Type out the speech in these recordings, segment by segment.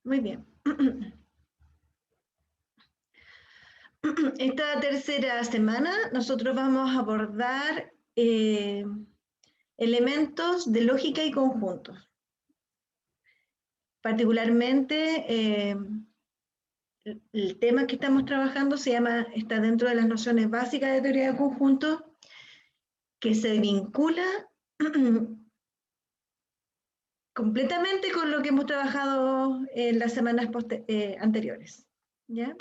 Muy bien. Esta tercera semana nosotros vamos a abordar elementos de lógica y conjuntos. Particularmente, el tema que estamos trabajando está dentro de las nociones básicas de teoría de conjuntos, que se vincula completamente con lo que hemos trabajado en las semanas anteriores. ¿Ya?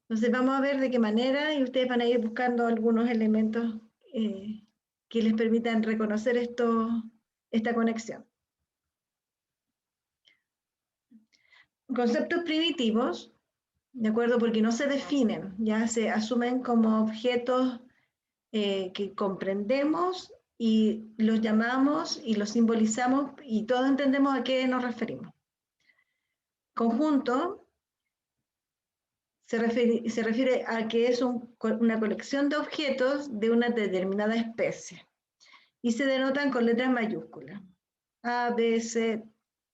Entonces vamos a ver de qué manera y ustedes van a ir buscando algunos elementos que les permitan reconocer esta conexión. Conceptos primitivos, ¿de acuerdo? Porque no se definen, ya se asumen como objetos que comprendemos y los llamamos y los simbolizamos y todos entendemos a qué nos referimos. Conjunto se refiere a que es una colección de objetos de una determinada especie y se denotan con letras mayúsculas. A, B, C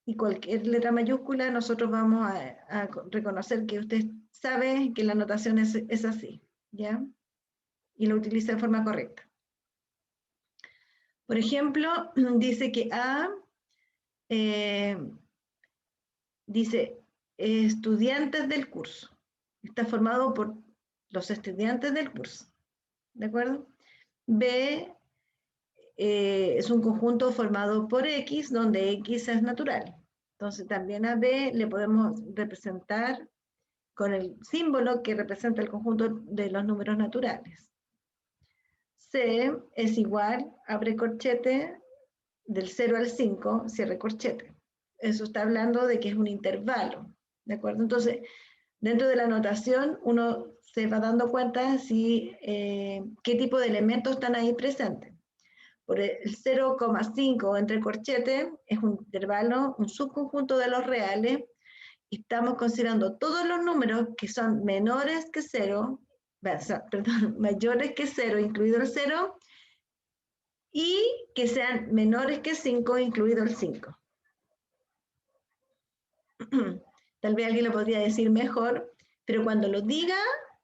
y cualquier letra mayúscula, nosotros vamos a reconocer que usted sabe que la notación es así, ¿ya? Y lo utiliza de forma correcta. Por ejemplo, dice que A dice estudiantes del curso. Está formado por los estudiantes del curso, ¿de acuerdo? B es un conjunto formado por X, donde X es natural. Entonces también a B le podemos representar con el símbolo que representa el conjunto de los números naturales. C es igual, abre corchete, del 0 al 5, cierre corchete. Eso está hablando de que es un intervalo, ¿de acuerdo? Entonces, dentro de la notación, uno se va dando cuenta qué tipo de elementos están ahí presentes. Por el 0,5 entre corchete es un intervalo, un subconjunto de los reales, y estamos considerando todos los números que son menores que 0, perdón, mayores que 0, incluido el 0, y que sean menores que 5, incluido el 5. Tal vez alguien lo podría decir mejor, pero cuando lo diga,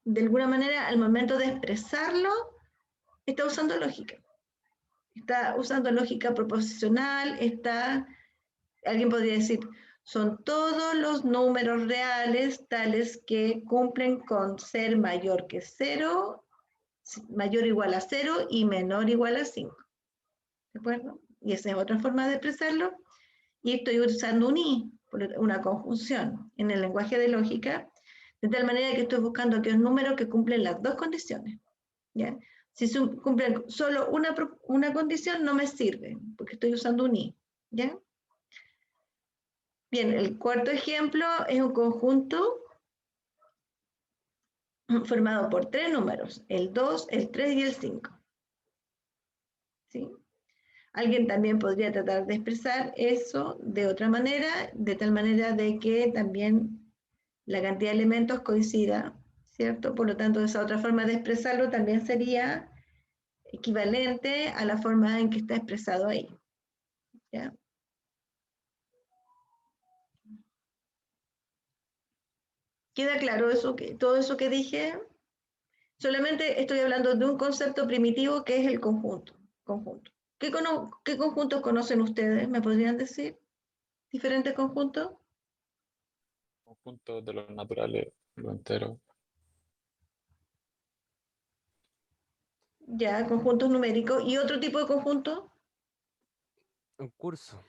de alguna manera, al momento de expresarlo, está usando lógica. Está usando lógica proposicional, alguien podría decir, son todos los números reales tales que cumplen con ser mayor que 0, mayor o igual a 0 y menor o igual a 5. ¿De acuerdo? Y esa es otra forma de expresarlo. Y estoy usando un i, una conjunción en el lenguaje de lógica, de tal manera que estoy buscando aquellos números que cumplen las dos condiciones. ¿Ya? Si cumplen solo una condición, no me sirve, porque estoy usando un i. ¿Ya? Bien, el cuarto ejemplo es un conjunto formado por tres números, el 2, el 3 y el 5. ¿Sí? Alguien también podría tratar de expresar eso de otra manera, de tal manera de que también la cantidad de elementos coincida, ¿cierto? Por lo tanto, esa otra forma de expresarlo también sería equivalente a la forma en que está expresado ahí. ¿Ya? ¿Queda claro todo eso que dije? Solamente estoy hablando de un concepto primitivo que es el conjunto. ¿Qué conjuntos conocen ustedes? ¿Me podrían decir? ¿Diferentes conjuntos? Conjunto de los naturales, lo entero. Ya, conjuntos numéricos. ¿Y otro tipo de conjunto? Un curso.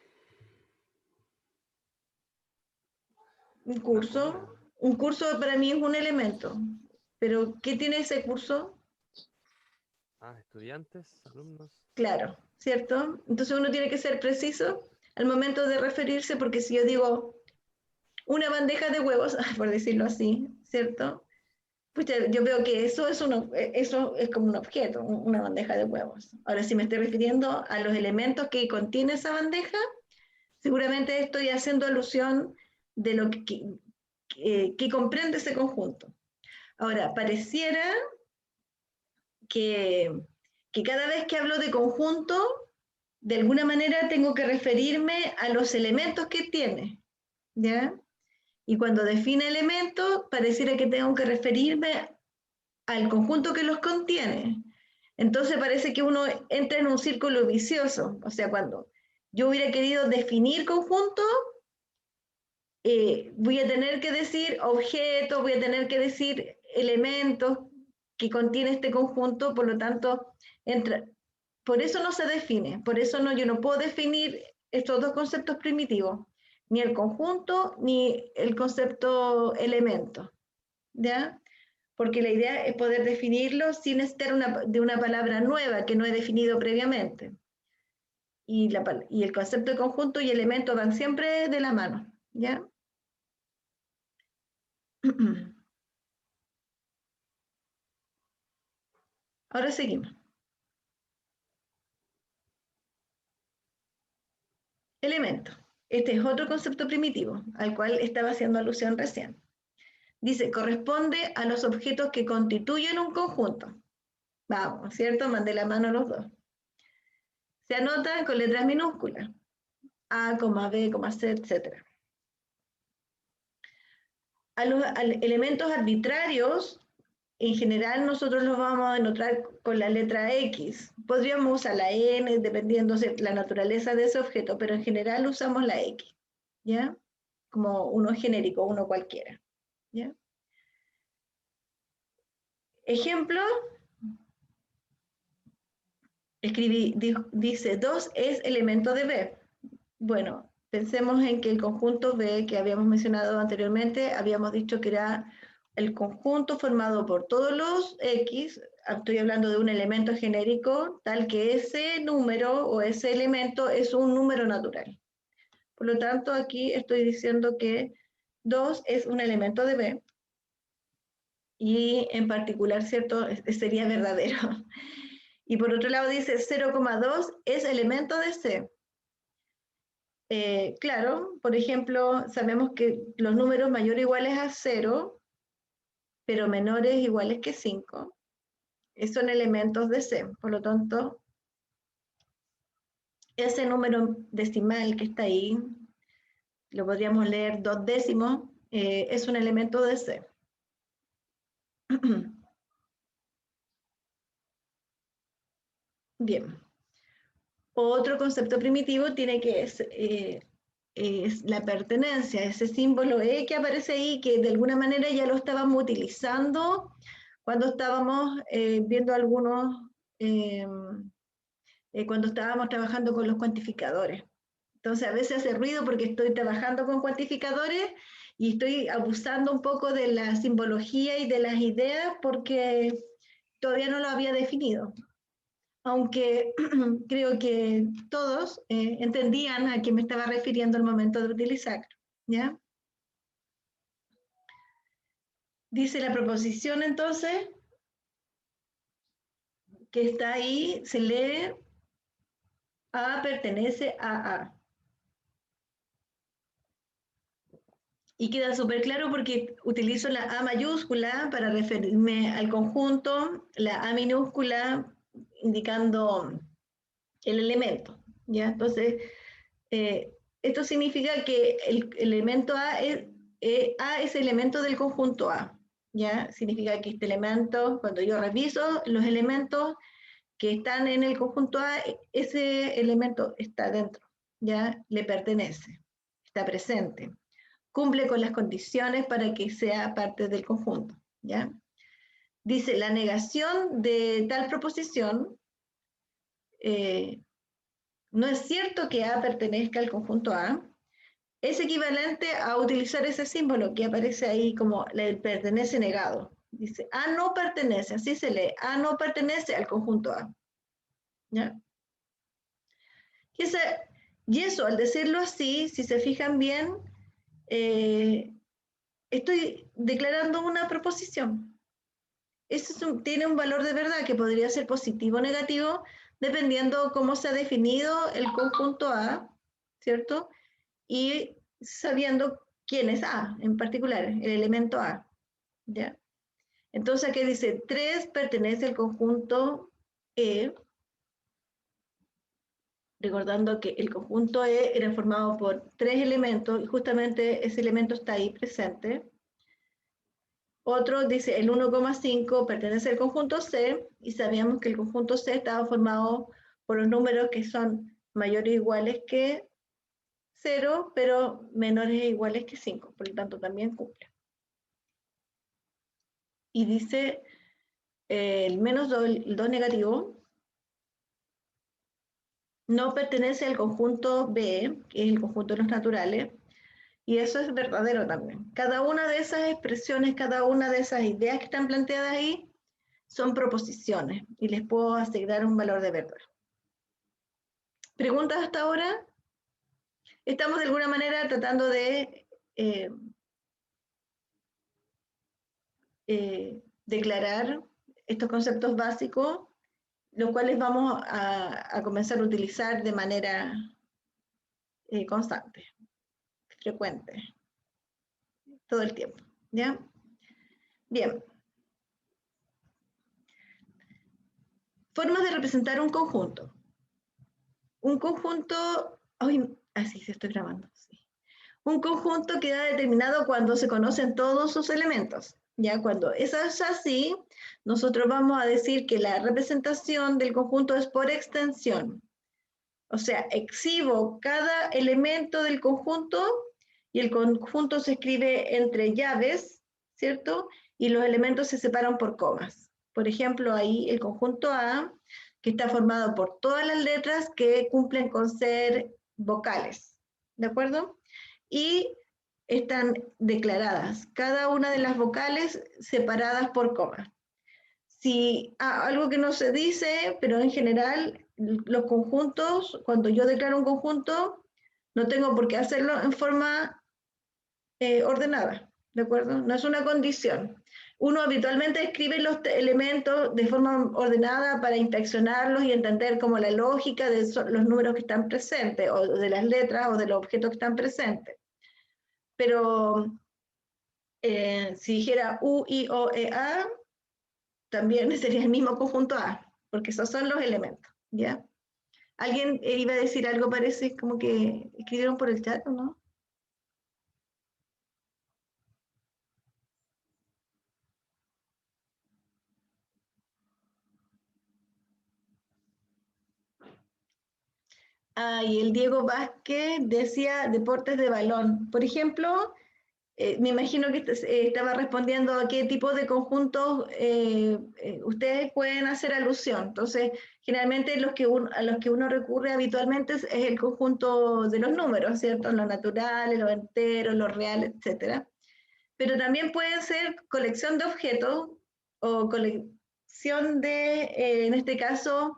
Un curso. Un curso para mí es un elemento. Pero, ¿qué tiene ese curso? Estudiantes, alumnos. Claro, ¿cierto? Entonces uno tiene que ser preciso al momento de referirse, porque si yo digo una bandeja de huevos, por decirlo así, ¿cierto? Pues yo veo que eso es como un objeto, una bandeja de huevos. Ahora, si me estoy refiriendo a los elementos que contiene esa bandeja, seguramente estoy haciendo alusión de lo que comprende ese conjunto. Ahora, pareciera que cada vez que hablo de conjunto, de alguna manera tengo que referirme a los elementos que tiene. ¿ya? Y cuando define elementos, pareciera que tengo que referirme al conjunto que los contiene. Entonces parece que uno entra en un círculo vicioso. O sea, cuando yo hubiera querido definir conjunto, voy a tener que decir objetos, voy a tener que decir elementos que contiene este conjunto, por lo tanto, por eso no se define, por eso yo no puedo definir estos dos conceptos primitivos, ni el conjunto ni el concepto elemento, ¿ya? Porque la idea es poder definirlo sin estar de una palabra nueva que no he definido previamente. Y el concepto de conjunto y elemento van siempre de la mano, ¿ya? Ahora seguimos. Elemento. Este es otro concepto primitivo al cual estaba haciendo alusión recién. Dice, corresponde a los objetos que constituyen un conjunto. Vamos, ¿cierto? Mandé la mano a los dos. Se anota con letras minúsculas. A, B, C, etc. A los elementos arbitrarios, en general nosotros los vamos a anotar con la letra X. Podríamos usar la N dependiendo de la naturaleza de ese objeto, pero en general usamos la X, ¿ya? Como uno genérico, uno cualquiera, ¿ya? Ejemplo, dice 2 es elemento de B. Bueno, pensemos en que el conjunto B que habíamos mencionado anteriormente, habíamos dicho que era el conjunto formado por todos los X, estoy hablando de un elemento genérico, tal que ese número o ese elemento es un número natural. Por lo tanto, aquí estoy diciendo que 2 es un elemento de B, y en particular, ¿cierto? Sería verdadero. Y por otro lado dice 0,2 es elemento de C. Claro, por ejemplo, sabemos que los números mayores o iguales a 0, pero menores iguales que 5, son elementos de C. Por lo tanto, ese número decimal que está ahí, lo podríamos leer 2 décimos, es un elemento de C. Bien. Otro concepto primitivo tiene que es la pertenencia, ese símbolo E que aparece ahí, que de alguna manera ya lo estábamos utilizando cuando estábamos viendo cuando estábamos trabajando con los cuantificadores. Entonces a veces hace ruido porque estoy trabajando con cuantificadores y estoy abusando un poco de la simbología y de las ideas porque todavía no lo había definido. Aunque creo que todos entendían a qué me estaba refiriendo al momento de utilizarlo, ¿ya? Dice la proposición entonces, que está ahí, se lee A pertenece a A. Y queda súper claro porque utilizo la A mayúscula para referirme al conjunto, la A minúscula indicando el elemento, ¿ya? Entonces, esto significa que el elemento A es elemento del conjunto A, ¿ya? Significa que este elemento, cuando yo reviso los elementos que están en el conjunto A, ese elemento está dentro, ¿ya? Le pertenece, está presente, cumple con las condiciones para que sea parte del conjunto, ¿ya? Dice, la negación de tal proposición no es cierto que A pertenezca al conjunto A, es equivalente a utilizar ese símbolo que aparece ahí como el pertenece negado. Dice, A no pertenece, así se lee, A no pertenece al conjunto A. ¿Ya? Y eso, al decirlo así, si se fijan bien, estoy declarando una proposición. Eso tiene un valor de verdad que podría ser positivo o negativo, dependiendo cómo se ha definido el conjunto A, ¿cierto? Y sabiendo quién es A, en particular, el elemento A, ¿ya? Entonces aquí dice, 3 pertenece al conjunto E, recordando que el conjunto E era formado por 3 elementos, y justamente ese elemento está ahí presente. Otro dice el 1,5 pertenece al conjunto C, y sabíamos que el conjunto C estaba formado por los números que son mayores o iguales que 0, pero menores o iguales que 5, por lo tanto también cumple. Y dice el menos 2, el 2 negativo, no pertenece al conjunto B, que es el conjunto de los naturales, y eso es verdadero también. Cada una de esas expresiones, cada una de esas ideas que están planteadas ahí, son proposiciones, y les puedo asignar un valor de verdad. ¿Preguntas hasta ahora? Estamos de alguna manera tratando de declarar estos conceptos básicos, los cuales vamos a comenzar a utilizar de manera constante, frecuente, todo el tiempo, ¿ya? Bien. Formas de representar un conjunto. Un conjunto, así se estoy grabando, sí. Un conjunto queda determinado cuando se conocen todos sus elementos. Ya cuando eso es así, nosotros vamos a decir que la representación del conjunto es por extensión. O sea, exhibo cada elemento del conjunto y el conjunto se escribe entre llaves, ¿cierto? Y los elementos se separan por comas. Por ejemplo, ahí el conjunto A, que está formado por todas las letras que cumplen con ser vocales, ¿de acuerdo? Y están declaradas, cada una de las vocales separadas por comas. Si algo que no se dice, pero en general los conjuntos, cuando yo declaro un conjunto, no tengo por qué hacerlo en forma ordenada, ¿de acuerdo? No es una condición. Uno habitualmente escribe los elementos de forma ordenada para inspeccionarlos y entender como la lógica de los números que están presentes, o de las letras, o de los objetos que están presentes. Pero si dijera U, I, O, E, A, también sería el mismo conjunto A, porque esos son los elementos, ¿ya? ¿Alguien iba a decir algo? Parece como que escribieron por el chat, ¿o no? Y el Diego Vázquez decía deportes de balón. Por ejemplo, me imagino que estaba respondiendo a qué tipo de conjuntos ustedes pueden hacer alusión. Entonces, generalmente a los que uno recurre habitualmente es el conjunto de los números, ¿cierto? Los naturales, los enteros, los reales, etc. Pero también pueden ser colección de objetos o colección de, en este caso,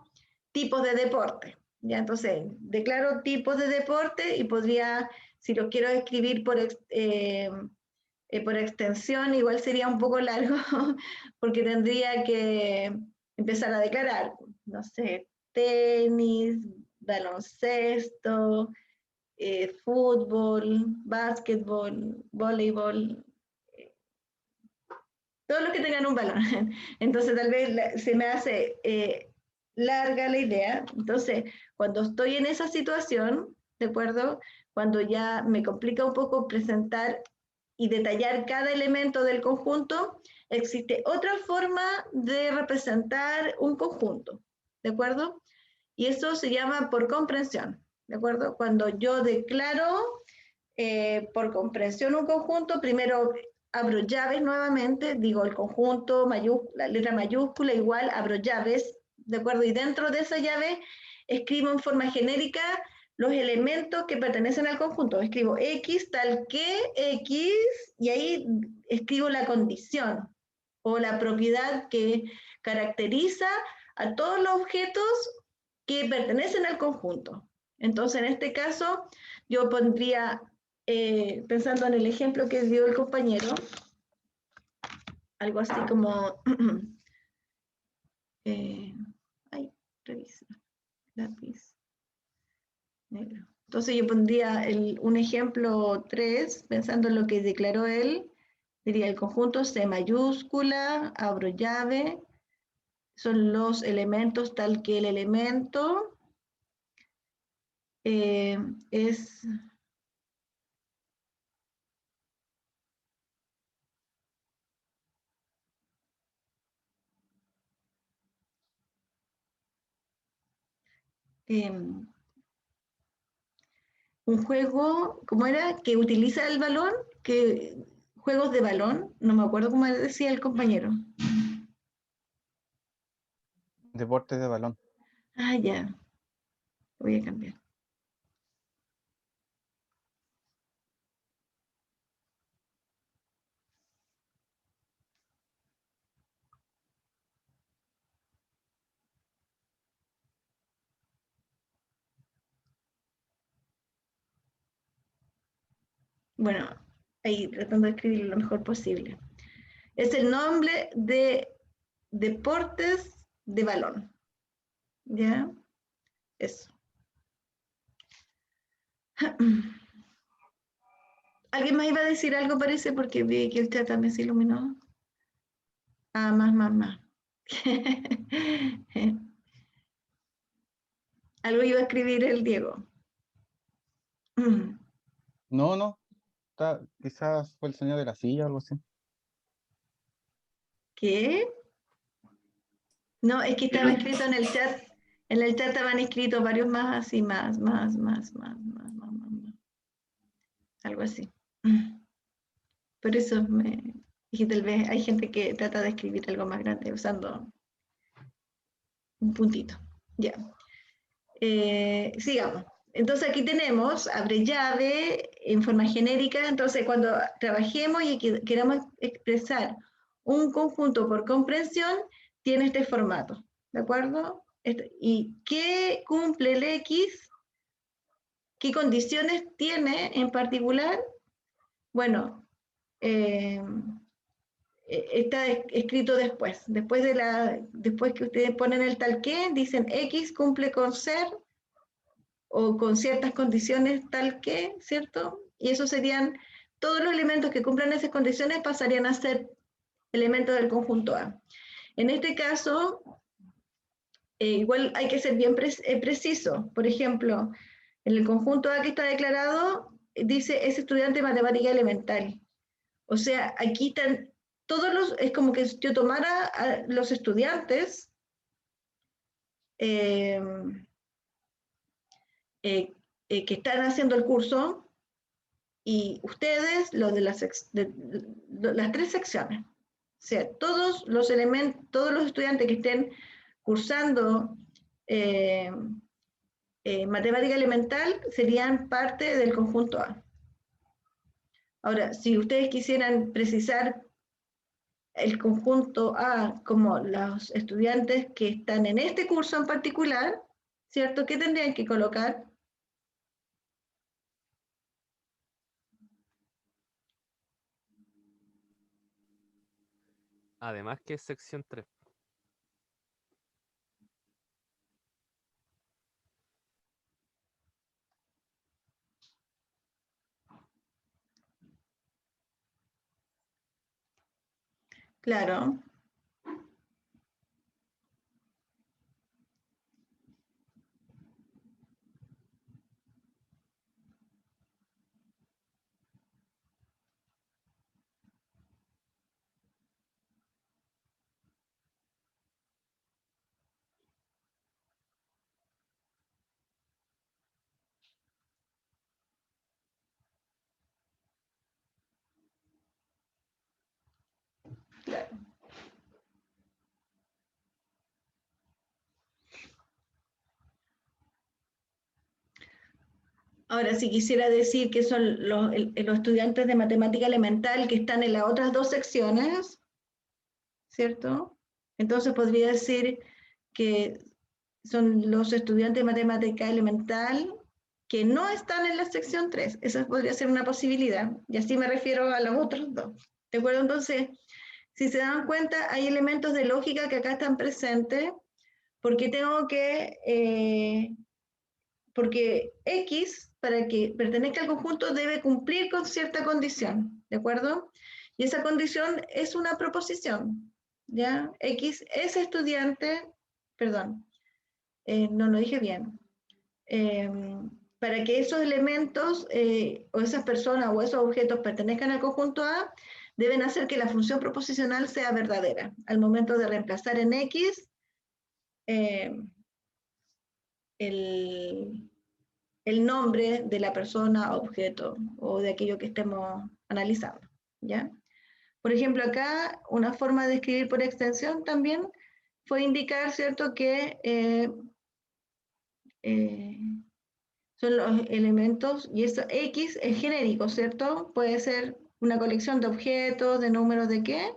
tipos de deporte. ¿Ya? Entonces, declaro tipos de deporte y podría, si lo quiero escribir por extensión, igual sería un poco largo, porque tendría que empezar a declarar, no sé, tenis, baloncesto, fútbol, básquetbol, voleibol, todos los que tengan un balón. Entonces tal vez se me hace larga la idea. Entonces, cuando estoy en esa situación, ¿de acuerdo? Cuando ya me complica un poco presentar y detallar cada elemento del conjunto, existe otra forma de representar un conjunto, ¿de acuerdo? Y eso se llama por comprensión, ¿de acuerdo? Cuando yo declaro por comprensión un conjunto, primero abro llaves nuevamente, digo el conjunto, la letra mayúscula igual, abro llaves, ¿de acuerdo? Y dentro de esa llave escribo en forma genérica los elementos que pertenecen al conjunto. Escribo X tal que X y ahí escribo la condición o la propiedad que caracteriza a todos los objetos que pertenecen al conjunto. Entonces, en este caso, yo pondría, pensando en el ejemplo que dio el compañero, algo así como, revisa, lápiz negro. Entonces yo pondría un ejemplo 3, pensando en lo que declaró él, diría el conjunto C mayúscula, abro llave, son los elementos tal que el elemento, es... un juego, ¿cómo era? Que utiliza el balón, que juegos de balón, no me acuerdo cómo decía el compañero. Deporte de balón. Ah, ya, voy a cambiar. Bueno, ahí tratando de escribirlo lo mejor posible. Es el nombre de deportes de balón. ¿Ya? Eso. ¿Alguien más iba a decir algo, parece? Porque vi que el chat también se iluminó. Ah, más. Algo iba a escribir el Diego. No. Quizás fue el señor de la silla o algo así. ¿Qué? No, es que estaba escrito en el chat. En el chat estaban escritos varios más así, más. Algo así. Por eso me dije, tal vez hay gente que trata de escribir algo más grande usando un puntito. Ya. Sigamos. Entonces aquí tenemos abre llave en forma genérica. Entonces cuando trabajemos y queramos expresar un conjunto por comprensión, tiene este formato. ¿De acuerdo? ¿Y qué cumple el X? ¿Qué condiciones tiene en particular? Bueno, está escrito después. Después que ustedes ponen el tal que, dicen X cumple con ser o con ciertas condiciones tal que, ¿cierto? Y esos serían, todos los elementos que cumplan esas condiciones pasarían a ser elementos del conjunto A. En este caso, igual hay que ser bien preciso. Por ejemplo, en el conjunto A que está declarado, dice es estudiante de matemática elemental. O sea, aquí están todos es como que yo tomara a los estudiantes que están haciendo el curso y ustedes, los de las tres secciones. O sea, todos los estudiantes que estén cursando matemática elemental serían parte del conjunto A. Ahora, si ustedes quisieran precisar el conjunto A como los estudiantes que están en este curso en particular, ¿cierto? ¿Qué tendrían que colocar? Además que es sección 3. Claro. Claro. Ahora, si quisiera decir que son los estudiantes de matemática elemental que están en las otras dos secciones, ¿cierto? Entonces podría decir que son los estudiantes de matemática elemental que no están en la sección 3. Esa podría ser una posibilidad. Y así me refiero a los otros dos. ¿De acuerdo? Entonces, si se dan cuenta, hay elementos de lógica que acá están presentes, porque tengo que, porque X, para que pertenezca al conjunto, debe cumplir con cierta condición, ¿de acuerdo? Y esa condición es una proposición, ¿ya? X es estudiante, perdón, no lo dije bien. para que esos elementos o esas personas o esos objetos pertenezcan al conjunto A, deben hacer que la función proposicional sea verdadera. Al momento de reemplazar en X el nombre de la persona, objeto o de aquello que estemos analizando, ¿ya? Por ejemplo, acá una forma de escribir por extensión también fue indicar, ¿cierto?, que son los elementos, y eso X es genérico, ¿cierto? Puede ser una colección de objetos, de números, ¿de qué?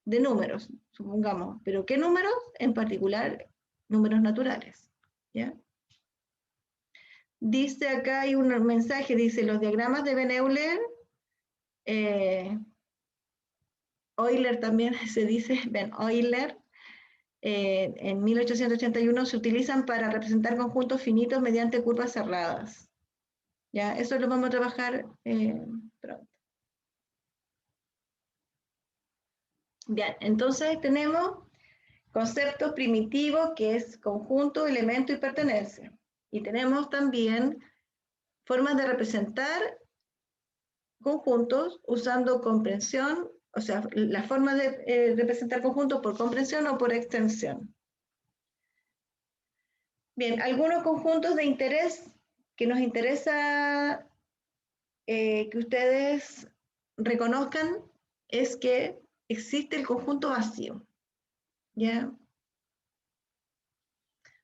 De números, supongamos. ¿Pero qué números? En particular, números naturales, ¿ya? Dice acá, hay un mensaje, dice, los diagramas de Ben Euler, Euler también se dice, Ben Euler, en 1881 se utilizan para representar conjuntos finitos mediante curvas cerradas. ¿Ya? Eso lo vamos a trabajar pronto. Bien, entonces tenemos concepto primitivo que es conjunto, elemento y pertenencia. Y tenemos también formas de representar conjuntos usando comprensión, o sea, la forma de representar conjuntos por comprensión o por extensión. Bien, algunos conjuntos de interés que nos interesa que ustedes reconozcan es que existe el conjunto vacío. ¿Ya?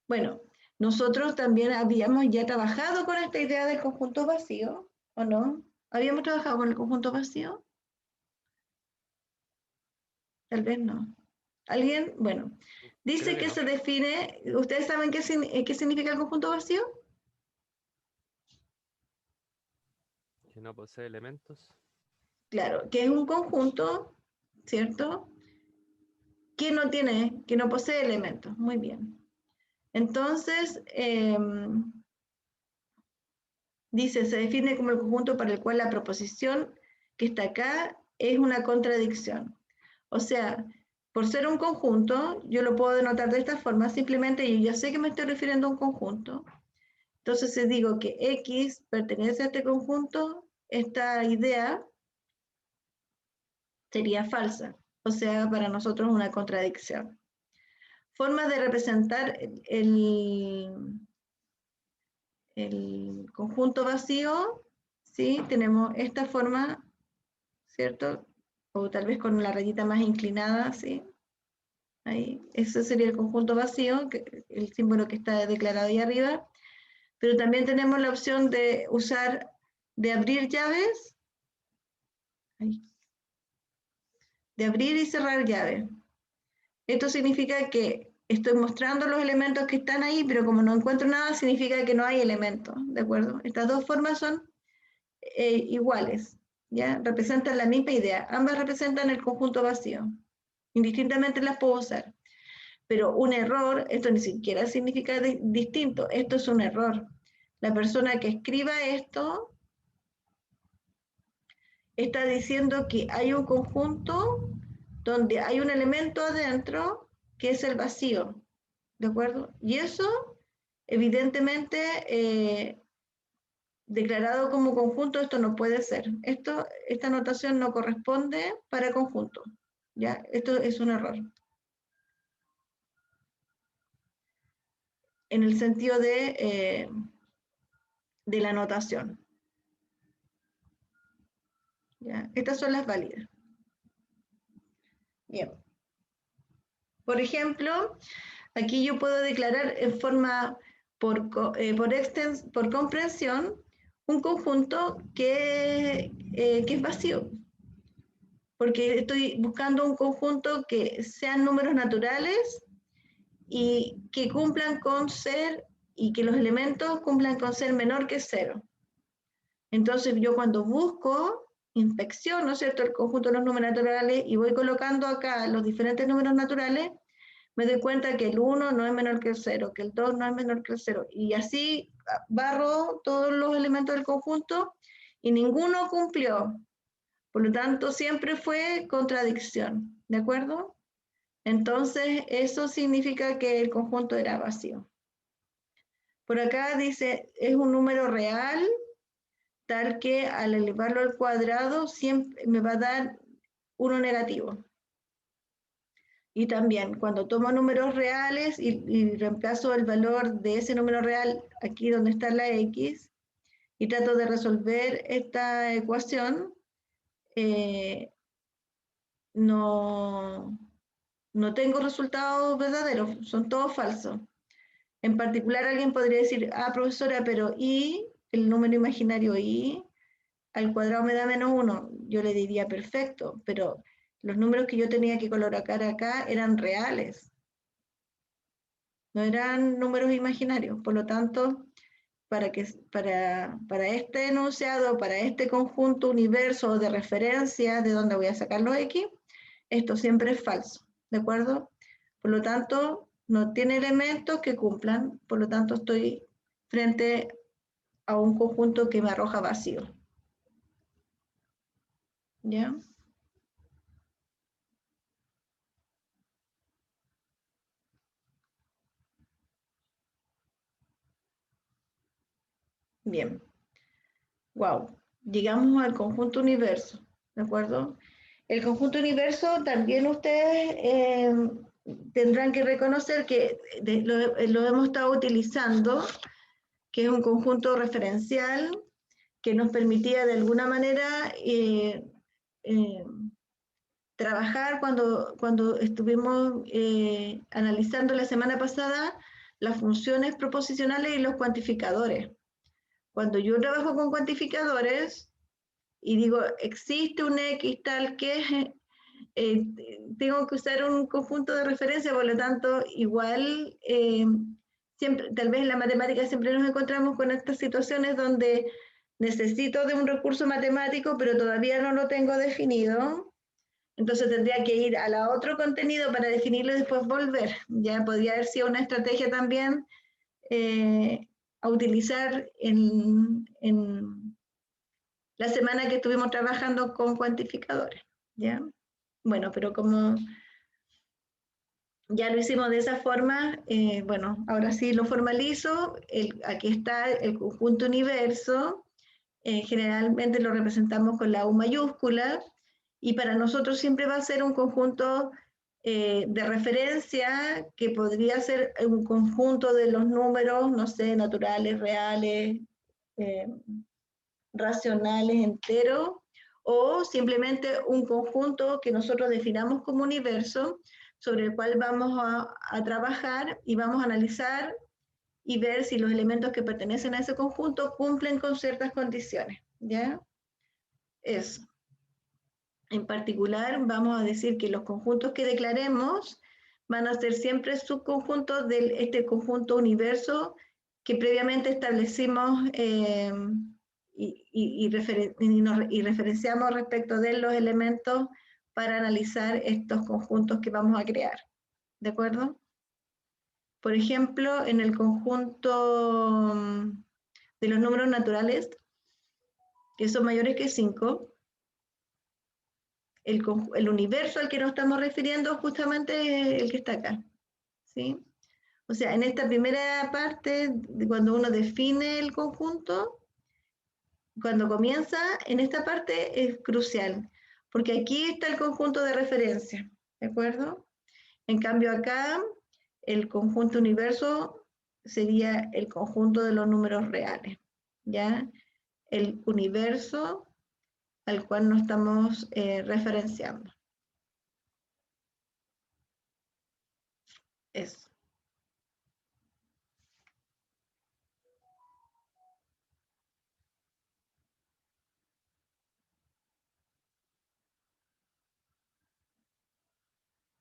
Bueno, nosotros también habíamos ya trabajado con esta idea del conjunto vacío, ¿o no? ¿Habíamos trabajado con el conjunto vacío? Tal vez no. ¿Alguien? Bueno, dice que no. se define, ¿ustedes saben qué significa el conjunto vacío? Que no posee elementos. Claro, que es un conjunto, ¿cierto? Que no posee elementos. Muy bien. Entonces, dice, se define como el conjunto para el cual la proposición que está acá es una contradicción. O sea, por ser un conjunto, yo lo puedo denotar de esta forma, simplemente yo ya sé que me estoy refiriendo a un conjunto. Entonces, si digo que X pertenece a este conjunto, esta idea sería falsa. O sea, para nosotros una contradicción. Forma de representar el conjunto vacío, ¿sí? Tenemos esta forma, ¿cierto? O tal vez con la rayita más inclinada, ¿sí? Ahí, ese sería el conjunto vacío, el símbolo que está declarado ahí arriba. Pero también tenemos la opción de usar, de abrir llaves, ahí, de abrir y cerrar llaves. Esto significa que estoy mostrando los elementos que están ahí, pero como no encuentro nada, significa que no hay elementos, ¿de acuerdo? Estas dos formas son iguales, ¿ya? Representan la misma idea. Ambas representan el conjunto vacío. Indistintamente las puedo usar. Pero un error, esto ni siquiera significa distinto, esto es un error. La persona que escriba esto está diciendo que hay un conjunto donde hay un elemento adentro que es el vacío, ¿de acuerdo? Y eso, evidentemente, declarado como conjunto, esto no puede ser. Esta notación no corresponde para conjunto, ¿ya? Esto es un error. En el sentido de la notación. ¿Ya? Estas son las válidas. Bien. Por ejemplo, aquí yo puedo declarar en forma por comprensión un conjunto que es vacío. Porque estoy buscando un conjunto que sean números naturales y que cumplan con ser, y que los elementos cumplan con ser menor que 0. Entonces yo cuando busco, inspecciono, ¿cierto?, el conjunto de los números naturales y voy colocando acá los diferentes números naturales, me doy cuenta que el 1 no es menor que el 0, que el 2 no es menor que el 0, y así barro todos los elementos del conjunto y ninguno cumplió. Por lo tanto, siempre fue contradicción, ¿de acuerdo? Entonces, eso significa que el conjunto era vacío. Por acá dice, es un número real, tal que al elevarlo al cuadrado siempre me va a dar uno negativo. Y también cuando tomo números reales y reemplazo el valor de ese número real aquí donde está la x y trato de resolver esta ecuación, no tengo resultados verdaderos, son todos falsos. En particular alguien podría decir, ah, profesora, pero y el número imaginario y al cuadrado me da -1. Yo le diría, perfecto, pero los números que yo tenía que colocar acá eran reales, no eran números imaginarios. Por lo tanto, para este enunciado, para este conjunto universo de referencia de donde voy a sacar los x, esto siempre es falso, ¿de acuerdo? Por lo tanto, no tiene elementos que cumplan, por lo tanto estoy frente a un conjunto que me arroja vacío. ¿Ya? Bien. Wow. Llegamos al conjunto universo, ¿de acuerdo? El conjunto universo también ustedes tendrán que reconocer que lo hemos estado utilizando, que es un conjunto referencial que nos permitía de alguna manera trabajar cuando estuvimos analizando la semana pasada las funciones proposicionales y los cuantificadores. Cuando yo trabajo con cuantificadores y digo, existe un X tal que tengo que usar un conjunto de referencia, por lo tanto, igual, siempre, tal vez en la matemática siempre nos encontramos con estas situaciones donde necesito de un recurso matemático, pero todavía no lo tengo definido. Entonces tendría que ir a la otro contenido para definirlo y después volver. Ya podría haber sido una estrategia también a utilizar en la semana que estuvimos trabajando con cuantificadores. ¿Ya? Bueno, pero como ya lo hicimos de esa forma, bueno, ahora sí lo formalizo. Aquí está el conjunto universo. Generalmente lo representamos con la U mayúscula y para nosotros siempre va a ser un conjunto de referencia que podría ser un conjunto de los números, no sé, naturales, reales, eh, racionales, enteros, o simplemente un conjunto que nosotros definamos como universo sobre el cual vamos a trabajar y vamos a analizar y ver si los elementos que pertenecen a ese conjunto cumplen con ciertas condiciones, ¿ya? Eso. En particular, vamos a decir que los conjuntos que declaremos van a ser siempre subconjuntos de este conjunto universo que previamente establecimos y referenciamos respecto de los elementos para analizar estos conjuntos que vamos a crear. ¿De acuerdo? Por ejemplo, en el conjunto de los números naturales, que son mayores que 5, el universo al que nos estamos refiriendo justamente es el que está acá. ¿Sí? O sea, en esta primera parte, cuando uno define el conjunto, cuando comienza, en esta parte es crucial, porque aquí está el conjunto de referencia, ¿de acuerdo? En cambio acá, el conjunto universo sería el conjunto de los números reales, ¿ya? El universo al cual nos estamos referenciando. Eso.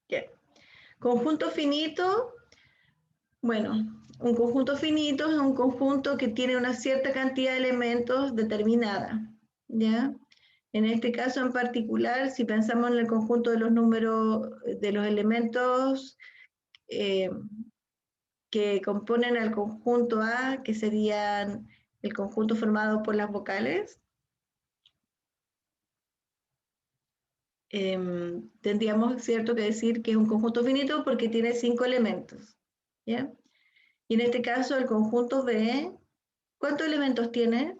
Bien. Conjunto finito, bueno, un conjunto finito es un conjunto que tiene una cierta cantidad de elementos determinada, ¿ya? En este caso en particular, si pensamos en el conjunto de los números, de los elementos que componen al conjunto A, que serían el conjunto formado por las vocales, tendríamos, ¿cierto?, que decir que es un conjunto finito porque tiene 5 elementos, ¿ya? Y en este caso el conjunto B, ¿cuántos elementos tiene?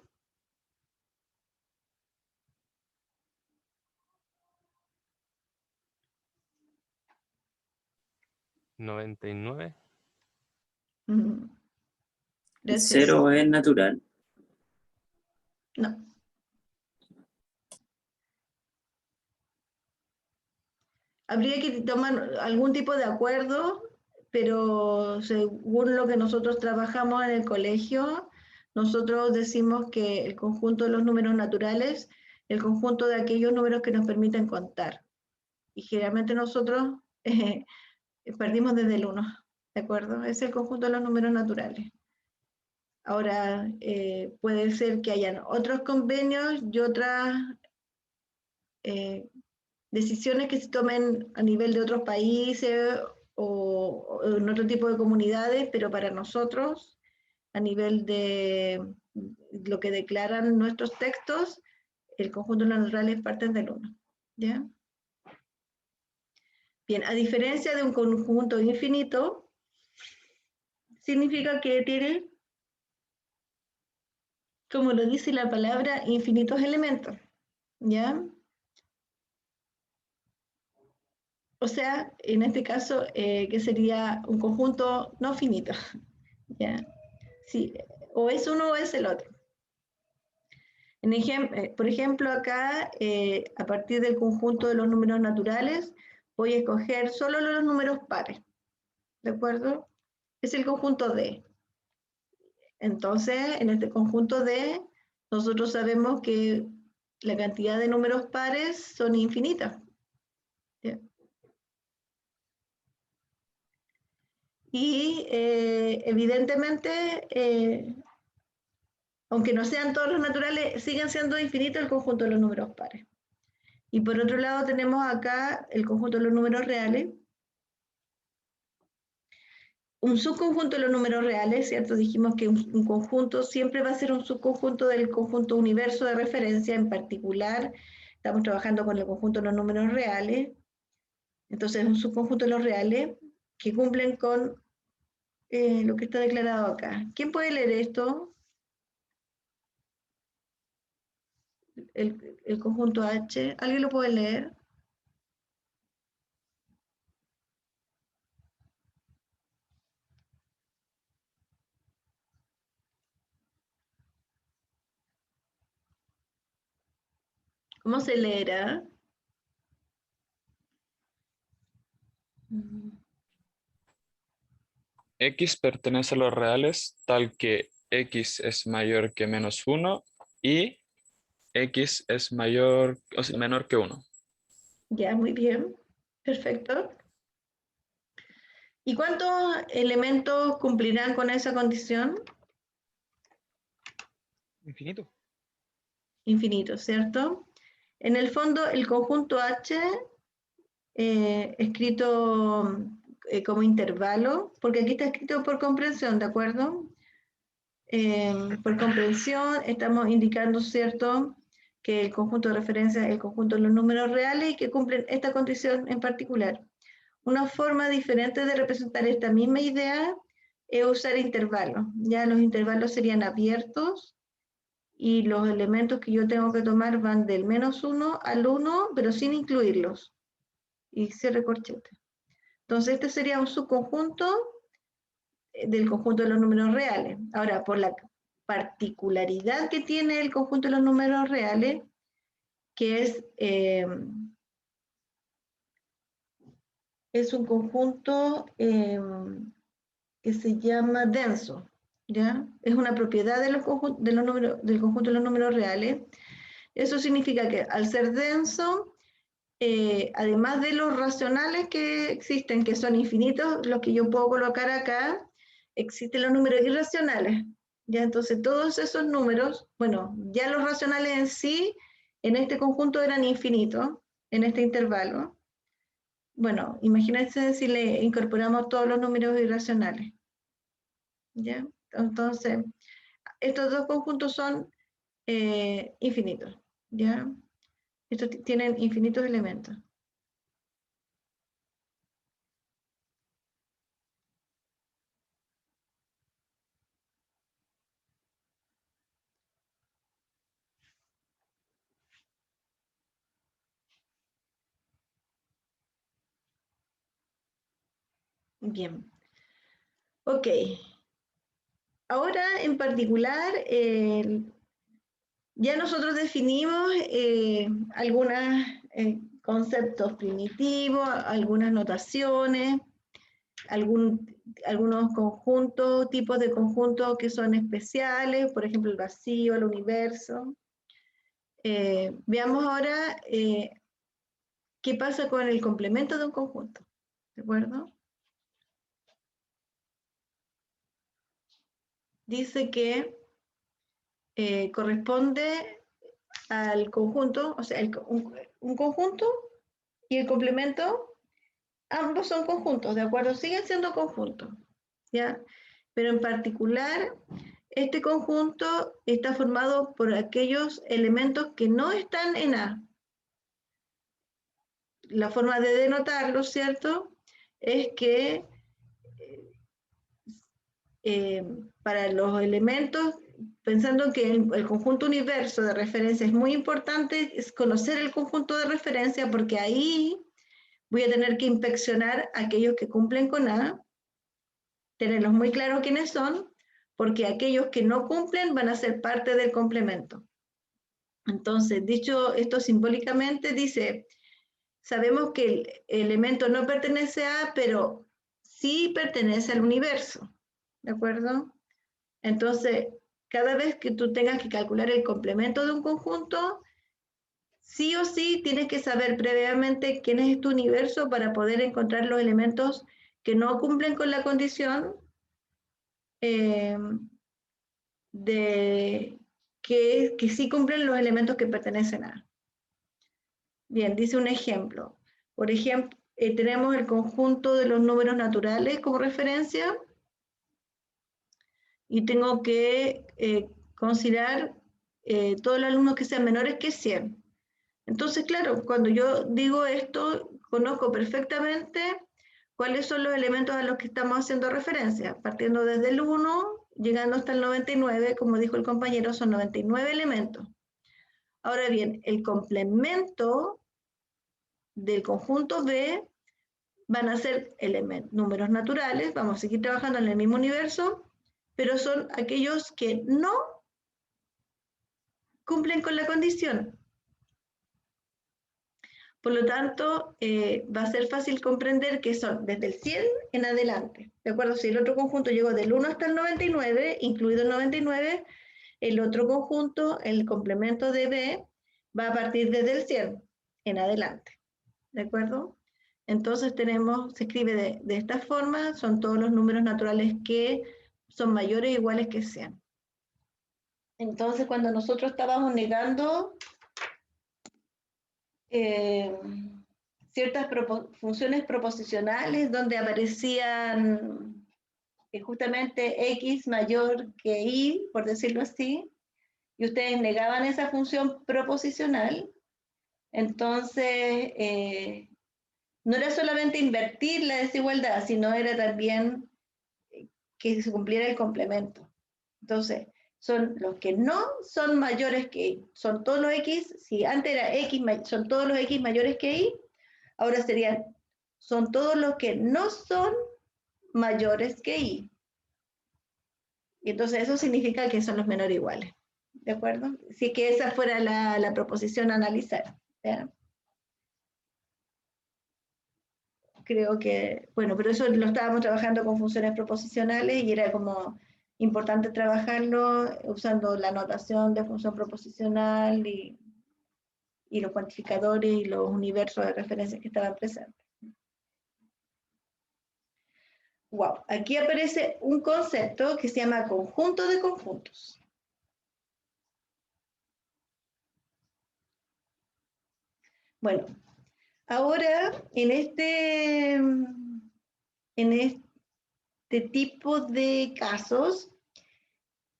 ¿99? Mm, El Gracias. 0 es natural. No. Habría que tomar algún tipo de acuerdo, pero según lo que nosotros trabajamos en el colegio, nosotros decimos que el conjunto de los números naturales, el conjunto de aquellos números que nos permiten contar. Y generalmente nosotros partimos desde el 1, ¿de acuerdo? Es el conjunto de los números naturales. Ahora, puede ser que hayan otros convenios y otras decisiones que se tomen a nivel de otros países o en otro tipo de comunidades, pero para nosotros, a nivel de lo que declaran nuestros textos, el conjunto de los naturales parten del 1. ¿Ya? Bien, a diferencia de un conjunto infinito, significa que tiene, como lo dice la palabra, infinitos elementos. ¿Ya? O sea, en este caso, que sería un conjunto no finito. ¿Ya? Sí, o es uno o es el otro. Por ejemplo, acá, a partir del conjunto de los números naturales, voy a escoger solo los números pares. ¿De acuerdo? Es el conjunto D. Entonces, en este conjunto D, nosotros sabemos que la cantidad de números pares son infinitas. ¿Ya? Y evidentemente, aunque no sean todos los naturales, siguen siendo infinitos el conjunto de los números pares. Y por otro lado tenemos acá el conjunto de los números reales. Un subconjunto de los números reales, ¿cierto? Dijimos que un conjunto siempre va a ser un subconjunto del conjunto universo de referencia. En particular, estamos trabajando con el conjunto de los números reales. Entonces, un subconjunto de los reales que cumplen con lo que está declarado acá. ¿Quién puede leer esto? El conjunto H. ¿Alguien lo puede leer? ¿Cómo se leerá? X pertenece a los reales tal que X es mayor que -1 y X es mayor, o sea, menor que 1. Ya, muy bien. Perfecto. ¿Y cuántos elementos cumplirán con esa condición? Infinito. Infinito, ¿cierto? En el fondo, el conjunto H, escrito como intervalo, porque aquí está escrito por comprensión, ¿de acuerdo? Por comprensión estamos indicando, ¿cierto?, que el conjunto de referencia es el conjunto de los números reales y que cumplen esta condición en particular. Una forma diferente de representar esta misma idea es usar intervalos. Ya los intervalos serían abiertos y los elementos que yo tengo que tomar van del -1 al 1, pero sin incluirlos. Y cierre corchete. Entonces este sería un subconjunto del conjunto de los números reales. Ahora, por la particularidad que tiene el conjunto de los números reales, que es un conjunto que se llama denso, ¿ya? Es una propiedad de del conjunto de los números reales. Eso significa que al ser denso, además de los racionales que existen, que son infinitos, los que yo puedo colocar acá, existen los números irracionales. ¿Ya? Entonces todos esos números, bueno, ya los racionales en sí, en este conjunto eran infinitos, en este intervalo. Bueno, imagínense si le incorporamos todos los números irracionales. ¿Ya? Entonces, estos dos conjuntos son infinitos. ¿Ya? Estos tienen infinitos elementos. Bien. Ok. Ahora, en particular, ya nosotros definimos algunos conceptos primitivos, algunas notaciones, algunos conjuntos, tipos de conjuntos que son especiales, por ejemplo, el vacío, el universo. Veamos ahora qué pasa con el complemento de un conjunto, ¿de acuerdo? Dice que corresponde al conjunto, o sea, un conjunto y el complemento, ambos son conjuntos, ¿de acuerdo? Siguen siendo conjuntos, ¿ya? Pero en particular, este conjunto está formado por aquellos elementos que no están en A. La forma de denotarlo, ¿cierto? Es que para los elementos, pensando que el conjunto universo de referencia es muy importante, es conocer el conjunto de referencia, porque ahí voy a tener que inspeccionar aquellos que cumplen con A, tenerlos muy claros quiénes son, porque aquellos que no cumplen van a ser parte del complemento. Entonces, dicho esto simbólicamente, dice, sabemos que el elemento no pertenece a, pero sí pertenece al universo, ¿de acuerdo? Entonces, cada vez que tú tengas que calcular el complemento de un conjunto, sí o sí tienes que saber previamente quién es tu universo para poder encontrar los elementos que no cumplen con la condición de que sí cumplen los elementos que pertenecen a. Bien, dice un ejemplo. Por ejemplo, tenemos el conjunto de los números naturales como referencia y tengo que considerar todos los alumnos que sean menores que 100. Entonces, claro, cuando yo digo esto, conozco perfectamente cuáles son los elementos a los que estamos haciendo referencia, partiendo desde el 1, llegando hasta el 99, como dijo el compañero, son 99 elementos. Ahora bien, el complemento del conjunto B van a ser números naturales, vamos a seguir trabajando en el mismo universo, pero son aquellos que no cumplen con la condición. Por lo tanto, va a ser fácil comprender que son desde el 100 en adelante. ¿De acuerdo? Si el otro conjunto llegó del 1 hasta el 99, incluido el 99, el otro conjunto, el complemento de B, va a partir desde el 100 en adelante. ¿De acuerdo? Entonces se escribe de esta forma, son todos los números naturales que son mayores o iguales que 100. Entonces, cuando nosotros estábamos negando ciertas funciones proposicionales donde aparecían justamente X mayor que Y, por decirlo así, y ustedes negaban esa función proposicional, entonces no era solamente invertir la desigualdad, sino era también que se cumpliera el complemento. Entonces, son los que no son mayores que Y, son todos los X, si antes era X, son todos los X mayores que Y, ahora son todos los que no son mayores que Y. Y entonces eso significa que son los menores iguales, ¿de acuerdo? Si que esa fuera la proposición a analizar, ¿ya? Creo que, bueno, pero eso lo estábamos trabajando con funciones proposicionales y era como importante trabajarlo usando la notación de función proposicional y los cuantificadores y los universos de referencia que estaban presentes. Wow, aquí aparece un concepto que se llama conjunto de conjuntos. Bueno, ahora en este tipo de casos,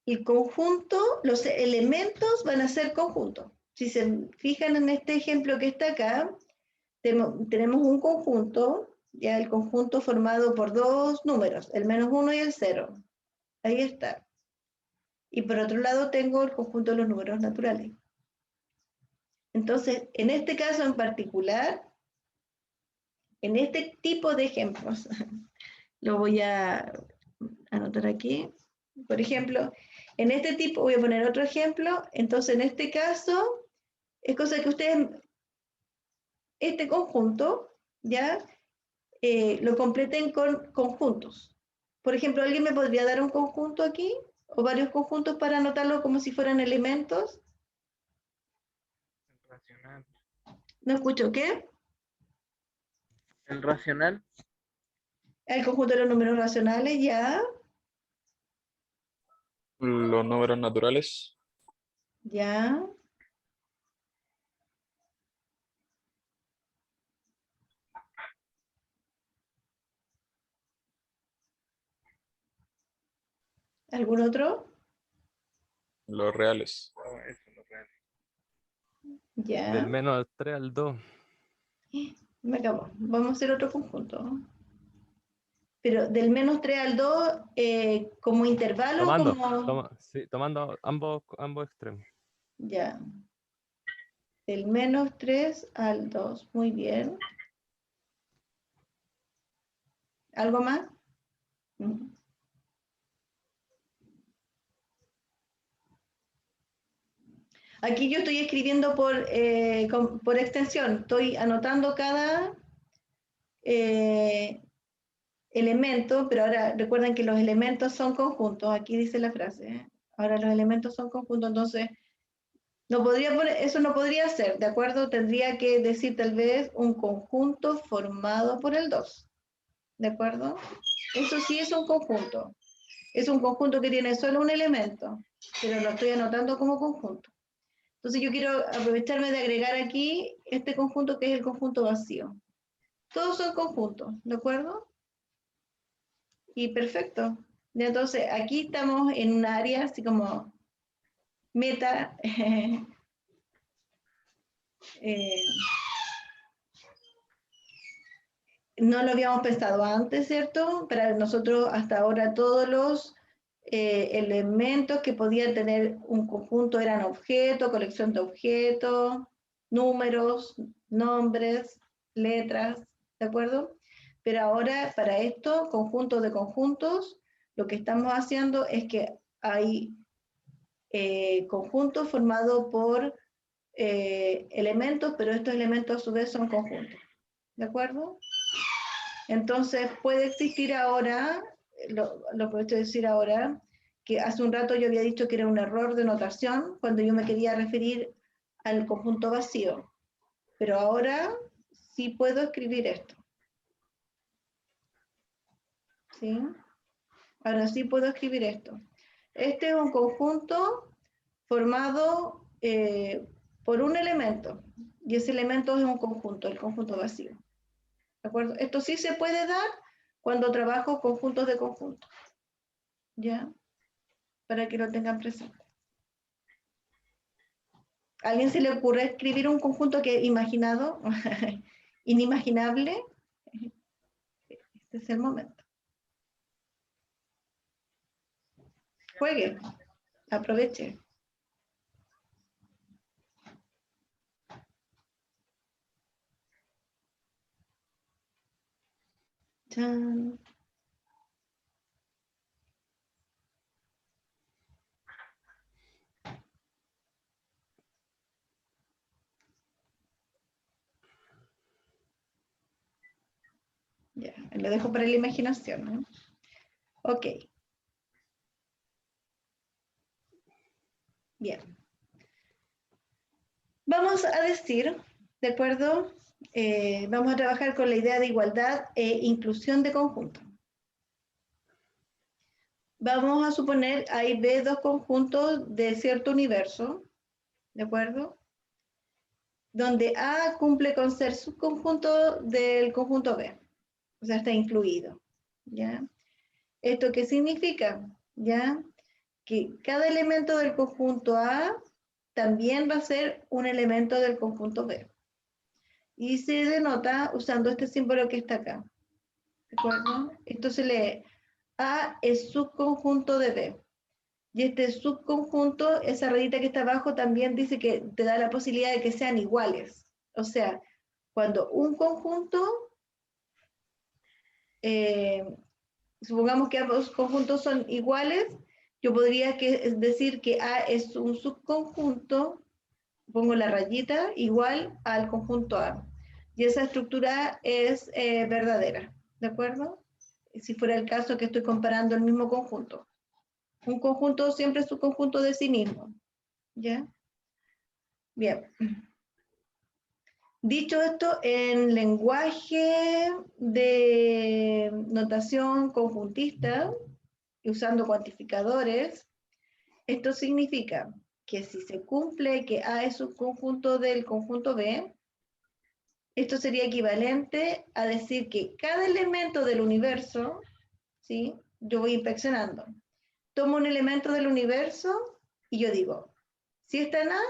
el conjunto, los elementos van a ser conjuntos. Si se fijan en este ejemplo que está acá, tenemos un conjunto, ya el conjunto formado por dos números, el -1 y el 0. Ahí está. Y por otro lado tengo el conjunto de los números naturales. Entonces, en este caso en particular, en este tipo de ejemplos, Lo voy a anotar aquí. Por ejemplo, en este tipo, voy a poner otro ejemplo. Entonces, en este caso, es cosa que ustedes, este conjunto, ¿ya? Lo completen con conjuntos. Por ejemplo, ¿alguien me podría dar un conjunto aquí? ¿O varios conjuntos para anotarlo como si fueran elementos? El racional. ¿No escucho qué? El racional. El conjunto de los números racionales, ya. Los números naturales. Ya. ¿Algún otro? Los reales. Oh, eso es lo real. Ya. Del menos 3 al 2. Me acabó. Vamos a hacer otro conjunto. Pero del menos 3 al 2, como intervalo, Tomando, como... sí, tomando ambos extremos. Ya. Del menos 3 al 2. Muy bien. ¿Algo más? Aquí yo estoy escribiendo por extensión. Estoy anotando cada elemento, pero ahora recuerden que los elementos son conjuntos. Aquí dice la frase, ¿eh? Ahora los elementos son conjuntos, entonces no podría poner, eso no podría ser, ¿de acuerdo? Tendría que decir tal vez un conjunto formado por el 2, ¿de acuerdo? Eso sí es un conjunto. Es un conjunto que tiene solo un elemento, pero lo estoy anotando como conjunto. Entonces yo quiero aprovecharme de agregar aquí este conjunto que es el conjunto vacío. Todos son conjuntos, ¿de acuerdo? Y perfecto. Y entonces aquí estamos en un área así como meta. No lo habíamos pensado antes, ¿cierto? Para nosotros hasta ahora todos los elementos que podían tener un conjunto eran objetos, colección de objetos, números, nombres, letras, ¿de acuerdo? Pero ahora para esto, conjunto de conjuntos, lo que estamos haciendo es que hay conjuntos formados por elementos, pero estos elementos a su vez son conjuntos, ¿de acuerdo? Entonces puede existir ahora, lo puedo decir ahora, que hace un rato yo había dicho que era un error de notación cuando yo me quería referir al conjunto vacío, pero ahora sí puedo escribir esto. ¿Sí? Ahora sí puedo escribir esto. Este es un conjunto formado por un elemento, y ese elemento es un conjunto, el conjunto vacío. ¿De acuerdo? Esto sí se puede dar cuando trabajo conjuntos de conjuntos. ¿Ya? Para que lo tengan presente. ¿A alguien se le ocurre escribir un conjunto que imaginado, inimaginable? Este es el momento. Juegue, aproveche. Chan. Ya, lo dejo para la imaginación, ¿no? Ok. Bien. Vamos a decir, ¿de acuerdo? Vamos a trabajar con la idea de igualdad e inclusión de conjunto. Vamos a suponer hay B dos conjuntos de cierto universo, ¿de acuerdo? Donde A cumple con ser subconjunto del conjunto B, o sea, está incluido, ¿ya? ¿Esto qué significa? ¿Ya? Que cada elemento del conjunto A también va a ser un elemento del conjunto B. Y se denota usando este símbolo que está acá, ¿de acuerdo? Esto se lee A es subconjunto de B. Y este subconjunto, esa rayita que está abajo, también dice que te da la posibilidad de que sean iguales. O sea, cuando un conjunto supongamos que ambos conjuntos son iguales, yo podría decir que A es un subconjunto, pongo la rayita, igual al conjunto A. Y esa estructura es verdadera, ¿de acuerdo? Si fuera el caso que estoy comparando el mismo conjunto. Un conjunto siempre es un conjunto de sí mismo, ¿ya? Bien. Dicho esto, en lenguaje de notación conjuntista, usando cuantificadores, esto significa que si se cumple que A es un conjunto del conjunto B, esto sería equivalente a decir que cada elemento del universo, ¿sí? Yo voy inspeccionando. Tomo un elemento del universo y yo digo, si está en A,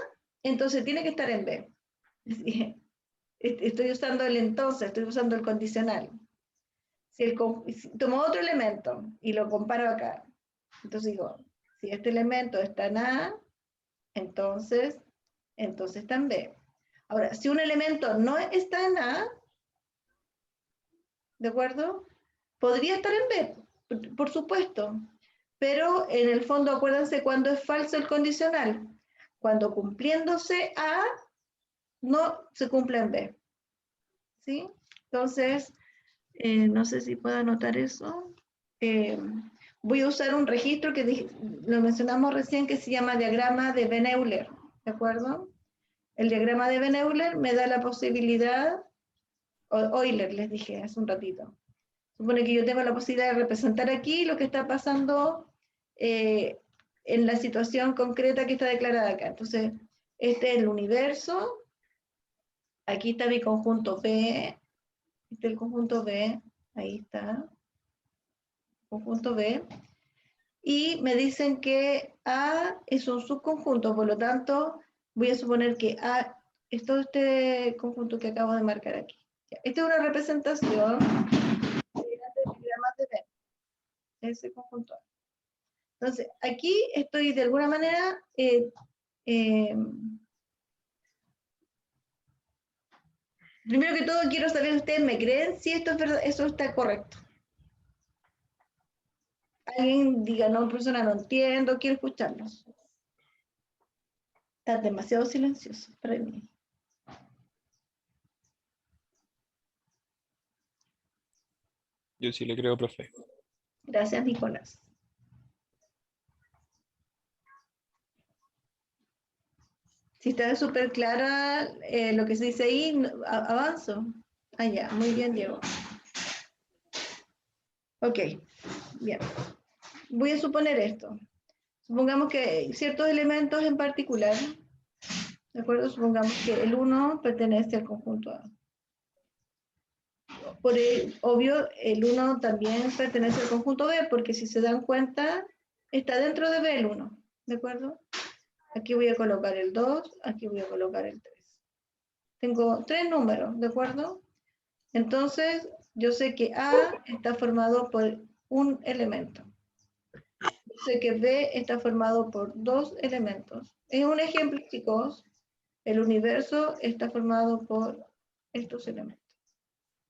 entonces tiene que estar en B. ¿Sí? Estoy usando el entonces, estoy usando el condicional. Si tomo otro elemento y lo comparo acá, entonces digo, si este elemento está en A, entonces está en B. Ahora, si un elemento no está en A, ¿de acuerdo? Podría estar en B, por supuesto, pero en el fondo acuérdense cuando es falso el condicional, cuando cumpliéndose A, no se cumple en B. ¿Sí? Entonces, no sé si puedo anotar eso. Voy a usar un registro que lo mencionamos recién que se llama diagrama de Venn-Euler, ¿de acuerdo? El diagrama de Venn-Euler me da la posibilidad, Euler les dije hace un ratito, supone que yo tengo la posibilidad de representar aquí lo que está pasando en la situación concreta que está declarada acá. Entonces, este es el universo, aquí está mi conjunto B, este es el conjunto B, ahí está, conjunto B, y me dicen que A es un subconjunto, por lo tanto, voy a suponer que A es todo este conjunto que acabo de marcar aquí. Esta es una representación de diagramas de Venn, ese conjunto A. Entonces, aquí estoy de alguna manera primero que todo quiero saber si ustedes me creen si esto es verdad, eso está correcto. Alguien diga, no, profesora, no entiendo, quiero escucharlos. Está demasiado silencioso para mí. Yo sí le creo, profe. Gracias, Nicolás. Si está súper clara lo que se dice ahí, avanzo. Ah, ya, muy bien, Diego. Ok, bien. Voy a suponer esto. Supongamos que ciertos elementos en particular, ¿de acuerdo? Supongamos que el 1 pertenece al conjunto A. Obvio, el 1 también pertenece al conjunto B, porque si se dan cuenta, está dentro de B el 1, ¿de acuerdo? Aquí voy a colocar el 2, aquí voy a colocar el 3. Tengo 3 números, ¿de acuerdo? Entonces, yo sé que A está formado por un elemento. Yo sé que B está formado por 2 elementos. Es un ejemplo, chicos. El universo está formado por estos elementos.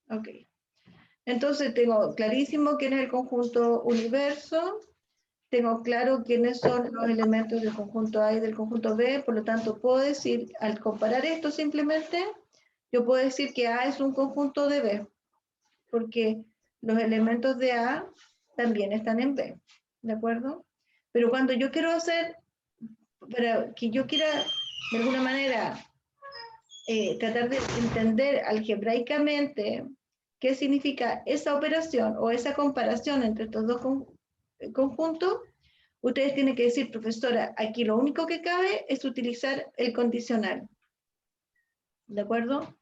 Ok. Entonces, tengo clarísimo quién es el conjunto universo. Tengo claro quiénes son los elementos del conjunto A y del conjunto B. Por lo tanto, puedo decir, al comparar esto simplemente, yo puedo decir que A es un conjunto de B, porque los elementos de A también están en B, ¿de acuerdo? Pero cuando yo quiero hacer, para que yo quiera de alguna manera tratar de entender algebraicamente qué significa esa operación o esa comparación entre estos dos conjuntos, ustedes tienen que decir, profesora, aquí lo único que cabe es utilizar el condicional, ¿de acuerdo?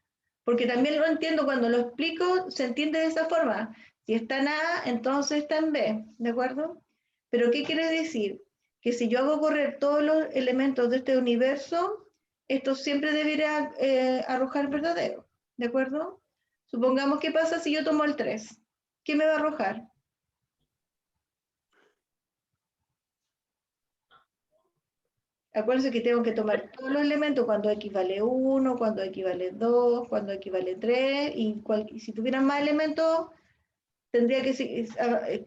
Porque también lo entiendo cuando lo explico, se entiende de esa forma. Si está en A, entonces está en B, ¿de acuerdo? Pero ¿qué quiere decir? Que si yo hago correr todos los elementos de este universo, esto siempre debería arrojar verdadero, ¿de acuerdo? Supongamos qué pasa si yo tomo el 3. ¿Qué me va a arrojar? Acuérdense que tengo que tomar todos los elementos cuando X vale 1, cuando X vale 2, cuando X vale 3, y si tuvieran más elementos, tendría que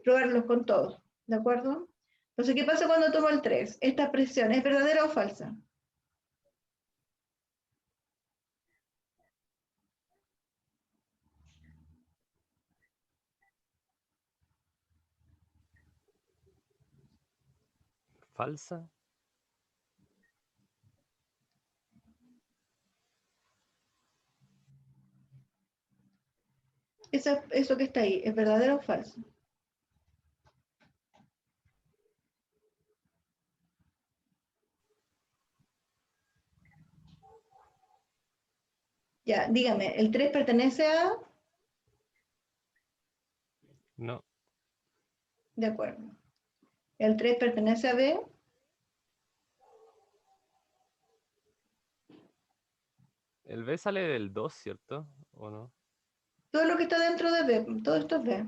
probarlos con todos, ¿de acuerdo? Entonces, ¿qué pasa cuando tomo el 3? ¿Esta expresión es verdadera o falsa? Falsa. Eso que está ahí, ¿es verdadero o falso? Ya, dígame, ¿el 3 pertenece a? No. De acuerdo. ¿El 3 pertenece a B? El B sale del 2, ¿cierto? ¿O no? Todo lo que está dentro de B, todo esto es B.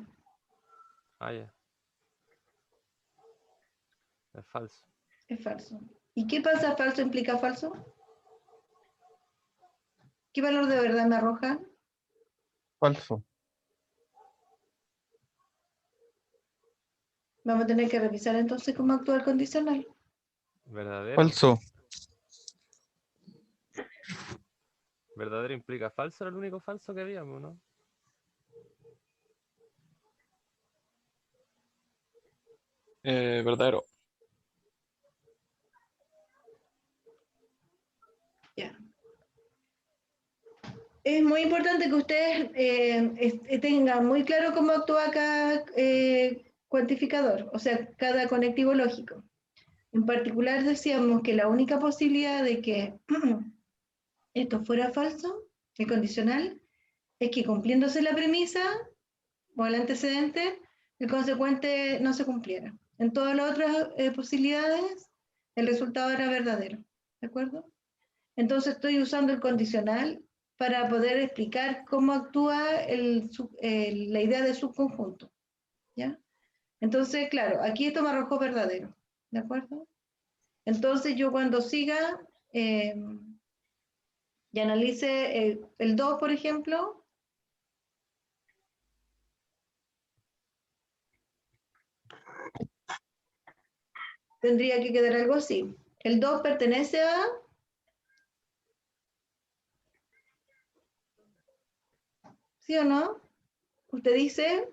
Ah, ya. Es falso. Es falso. ¿Y qué pasa falso implica falso? ¿Qué valor de verdad me arroja? Falso. Vamos a tener que revisar entonces cómo actúa el condicional. Verdadero. Falso. Verdadero implica falso, era el único falso que habíamos, ¿no? Verdadero. Ya. Es muy importante que ustedes tengan muy claro cómo actúa cada cuantificador, o sea, cada conectivo lógico. En particular decíamos que la única posibilidad de que esto fuera falso, el condicional, es que cumpliéndose la premisa o el antecedente, el consecuente no se cumpliera. En todas las otras posibilidades, el resultado era verdadero. ¿De acuerdo? Entonces estoy usando el condicional para poder explicar cómo actúa la idea de subconjunto. ¿Ya? Entonces, claro, aquí esto me arrojó verdadero. ¿De acuerdo? Entonces yo cuando siga y analice el 2, por ejemplo, tendría que quedar algo así. El 2 pertenece a... ¿Sí o no? Usted dice...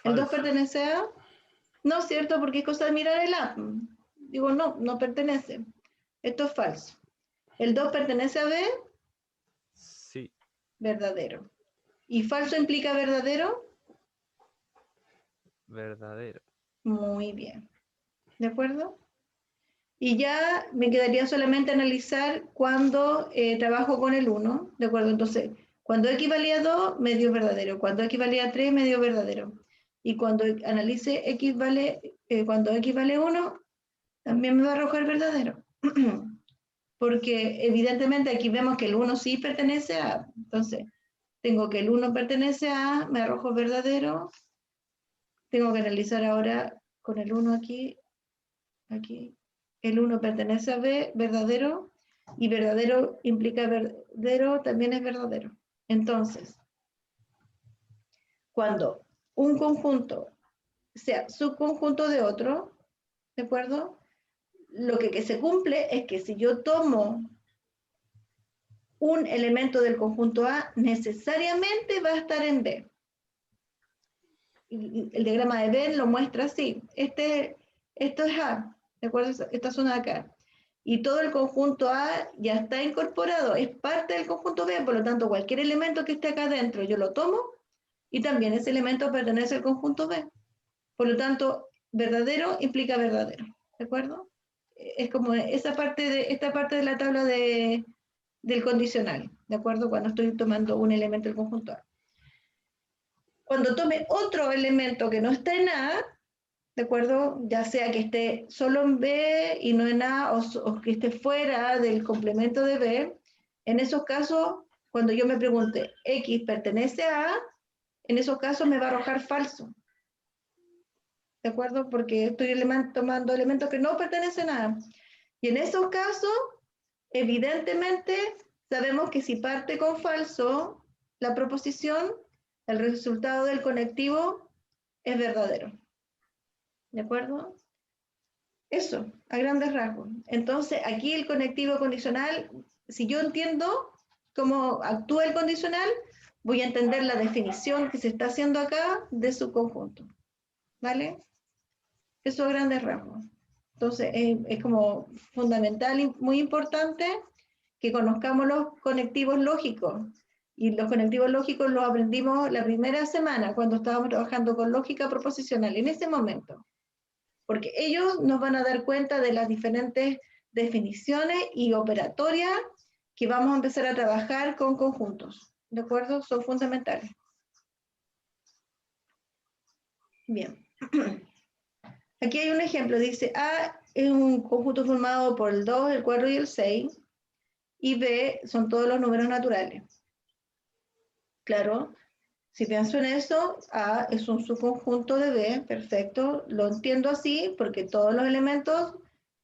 ¿El 2 Falso. pertenece a...? No, ¿cierto? Porque es cosa de mirar el app. Digo, no, no pertenece. Esto es falso. ¿El 2 pertenece a B? Sí. Verdadero. ¿Y falso implica verdadero? Verdadero. Muy bien. ¿De acuerdo? Y ya me quedaría solamente analizar cuando trabajo con el 1. ¿De acuerdo? Entonces, cuando X valía 2, me dio verdadero. Cuando X valía 3, me dio verdadero. Y cuando analice cuando X vale 1, también me va a arrojar verdadero. Porque evidentemente aquí vemos que el 1 sí pertenece a... Entonces, tengo que el 1 pertenece a, me arrojo verdadero. Tengo que analizar ahora con el 1 aquí. El 1 pertenece a B, verdadero. Y verdadero implica verdadero, también es verdadero. Entonces, cuando un conjunto sea subconjunto de otro, ¿de acuerdo? Lo que se cumple es que si yo tomo un elemento del conjunto A, necesariamente va a estar en B. El diagrama de Venn lo muestra así. Esto es A, ¿de acuerdo? Esta zona de acá. Y todo el conjunto A ya está incorporado, es parte del conjunto B, por lo tanto, cualquier elemento que esté acá adentro, yo lo tomo, y también ese elemento pertenece al conjunto B. Por lo tanto, verdadero implica verdadero, ¿de acuerdo? Es como esta parte de la tabla del condicional, ¿de acuerdo? Cuando estoy tomando un elemento del conjunto A. Cuando tome otro elemento que no está en A, ¿de acuerdo? Ya sea que esté solo en B y no en A, o que esté fuera del complemento de B, en esos casos, cuando yo me pregunte, X pertenece a A, en esos casos me va a arrojar falso. ¿De acuerdo? Porque estoy tomando elementos que no pertenecen a A. Y en esos casos, Evidentemente, sabemos que si parte con falso la proposición, el resultado del conectivo es verdadero. ¿De acuerdo? Eso, a grandes rasgos. Entonces, aquí el conectivo condicional, si yo entiendo cómo actúa el condicional, voy a entender la definición que se está haciendo acá de su conjunto. ¿Vale? Eso a grandes rasgos. Entonces, es como fundamental y muy importante que conozcamos los conectivos lógicos. Y los conectivos lógicos los aprendimos la primera semana, cuando estábamos trabajando con lógica proposicional, en ese momento. Porque ellos nos van a dar cuenta de las diferentes definiciones y operatorias que vamos a empezar a trabajar con conjuntos. ¿De acuerdo? Son fundamentales. Bien. Aquí hay un ejemplo. Dice, A es un conjunto formado por el 2, el 4 y el 6. Y B son todos los números naturales. Claro. Si pienso en eso, A es un subconjunto de B, perfecto, lo entiendo así porque todos los elementos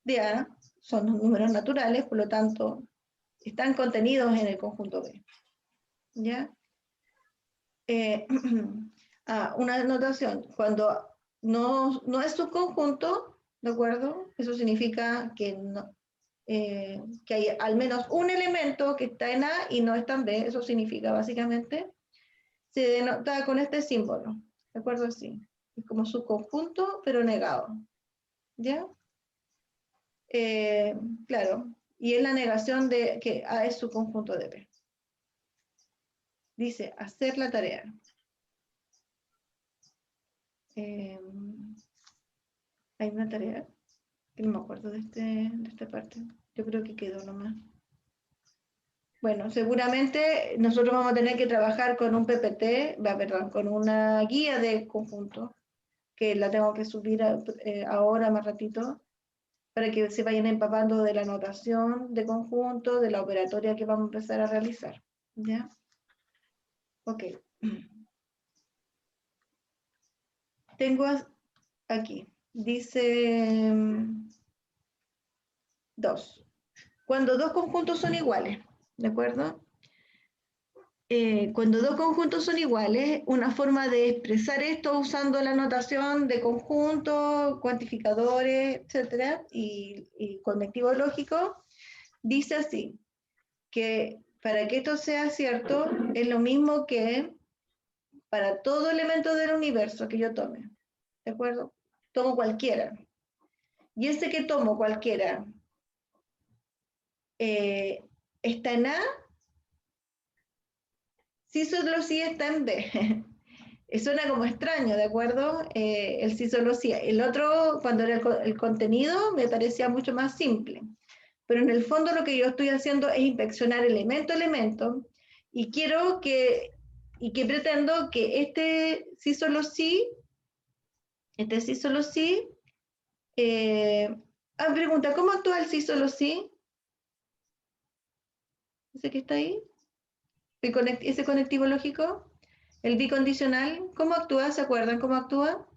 de A son los números naturales, por lo tanto, están contenidos en el conjunto B. ¿Ya? Una anotación, cuando no es subconjunto, ¿de acuerdo? Eso significa que, que hay al menos un elemento que está en A y no está en B, eso significa básicamente se denota con este símbolo, ¿de acuerdo? Así, es como subconjunto, pero negado, ¿ya? Claro, y es la negación de que A es subconjunto de B. Dice, hacer la tarea. Hay una tarea, que no me acuerdo de esta parte, yo creo que quedó nomás. Bueno, seguramente nosotros vamos a tener que trabajar con un PPT, perdón, con una guía de conjunto, que la tengo que subir ahora más ratito, para que se vayan empapando de la notación de conjunto, de la operatoria que vamos a empezar a realizar. ¿Ya? Ok. Tengo aquí, dice 2. Cuando dos conjuntos son iguales, ¿de acuerdo? Cuando dos conjuntos son iguales, una forma de expresar esto usando la notación de conjunto, cuantificadores, etcétera, y conectivo lógico, dice así, que para que esto sea cierto, es lo mismo que para todo elemento del universo que yo tome, ¿de acuerdo? Tomo cualquiera. Y ese que tomo cualquiera está en A, sí solo sí está en B. Suena como extraño, ¿de acuerdo? El sí solo sí. El otro, cuando era el contenido, me parecía mucho más simple. Pero en el fondo lo que yo estoy haciendo es inspeccionar elemento a elemento y quiero que, y que pretendo que este sí solo sí, pregunta, ¿cómo actúa el sí solo sí? ¿Ese que está ahí? Ese conectivo lógico, el bicondicional, ¿cómo actúa? ¿Se acuerdan cómo actúa?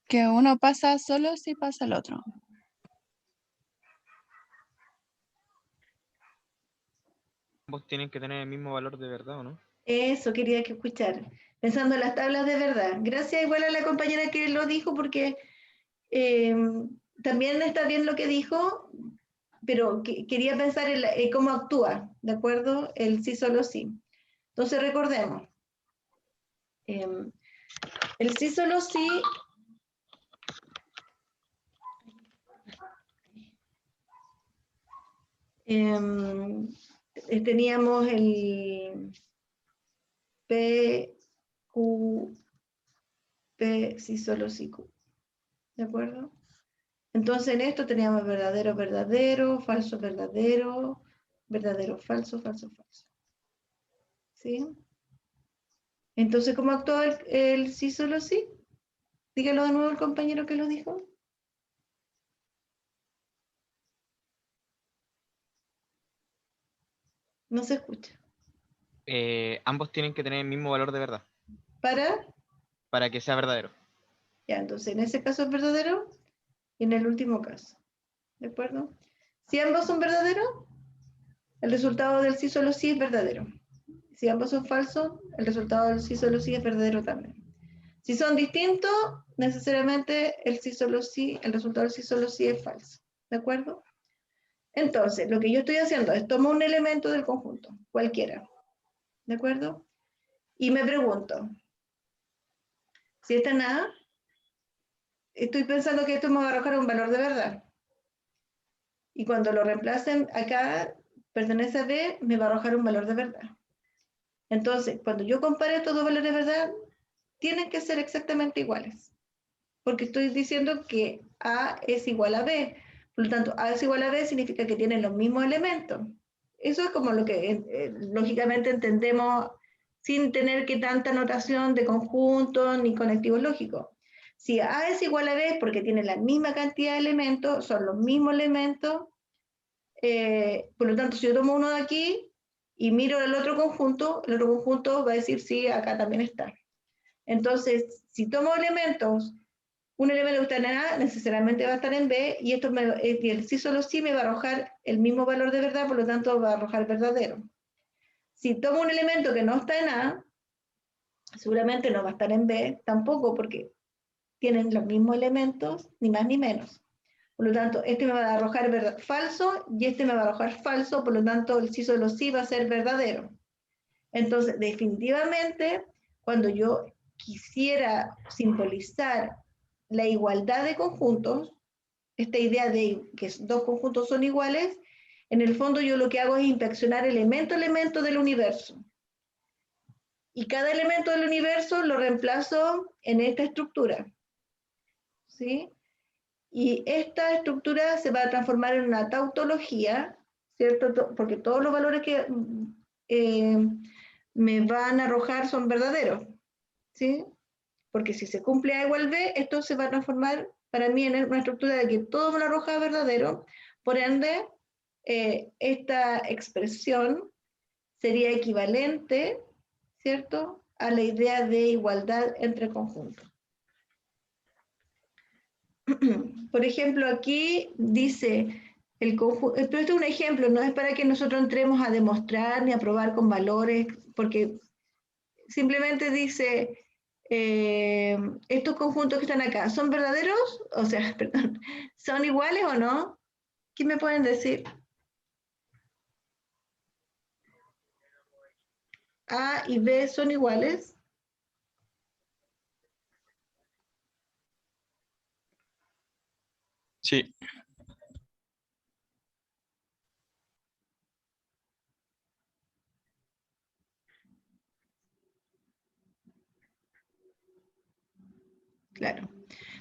Que uno pasa solo si pasa el otro. Ambos tienen que tener el mismo valor de verdad, ¿o no? Eso quería que escuchar. Pensando en las tablas de verdad. Gracias igual a la compañera que lo dijo porque también está bien lo que dijo, pero quería pensar en cómo actúa, ¿de acuerdo? El sí solo sí. Entonces recordemos. El sí solo sí teníamos el P, Q, P, sí solo sí Q. ¿De acuerdo? Entonces en esto teníamos verdadero, verdadero, falso, verdadero, verdadero, falso, falso, falso. ¿Sí? Entonces, ¿cómo actuó el sí solo sí? Dígalo de nuevo el compañero que lo dijo. No se escucha. Ambos tienen que tener el mismo valor de verdad Para, para que sea verdadero. Ya, entonces en ese caso es verdadero y en el último caso. ¿De acuerdo? Si ambos son verdaderos, el resultado del sí solo sí es verdadero. Si ambos son falsos, el resultado del sí solo sí es verdadero también. Si son distintos, necesariamente el sí solo sí, el resultado del sí solo sí es falso. ¿De acuerdo? Entonces, lo que yo estoy haciendo es tomar un elemento del conjunto, cualquiera. ¿De acuerdo? Y me pregunto, si está en A, estoy pensando que esto me va a arrojar un valor de verdad. Y cuando lo reemplacen acá, pertenece a B, me va a arrojar un valor de verdad. Entonces, cuando yo compare estos dos valores de verdad, tienen que ser exactamente iguales. Porque estoy diciendo que A es igual a B. Por lo tanto, A es igual a B significa que tienen los mismos elementos. Eso es como lo que lógicamente entendemos sin tener que tanta notación de conjunto ni conectivos lógicos. Si A es igual a B es porque tiene la misma cantidad de elementos, son los mismos elementos. Por lo tanto, si yo tomo uno de aquí y miro el otro conjunto va a decir sí, acá también está. Entonces, si tomo elementos, un elemento que está en A necesariamente va a estar en B, y esto y el sí solo sí me va a arrojar el mismo valor de verdad, por lo tanto va a arrojar verdadero. Si tomo un elemento que no está en A, seguramente no va a estar en B tampoco, porque tienen los mismos elementos, ni más ni menos. Por lo tanto, este me va a arrojar falso y este me va a arrojar falso, por lo tanto el sí solo sí va a ser verdadero. Entonces, definitivamente, cuando yo quisiera simbolizar la igualdad de conjuntos, esta idea de que dos conjuntos son iguales, en el fondo yo lo que hago es inspeccionar elemento a elemento del universo. Y cada elemento del universo lo reemplazo en esta estructura. ¿Sí? Y esta estructura se va a transformar en una tautología, ¿cierto? Porque todos los valores que me van a arrojar son verdaderos, ¿sí? Porque si se cumple A igual B, esto se va a transformar para mí en una estructura de que todo me lo arroja verdadero, por ende, esta expresión sería equivalente, ¿cierto?, a la idea de igualdad entre conjuntos. Por ejemplo, aquí dice, pero esto es un ejemplo, no es para que nosotros entremos a demostrar ni a probar con valores, porque simplemente dice, estos conjuntos que están acá, ¿son verdaderos? O sea, perdón, ¿son iguales o no? ¿Qué me pueden decir? A y B son iguales. Sí. Claro.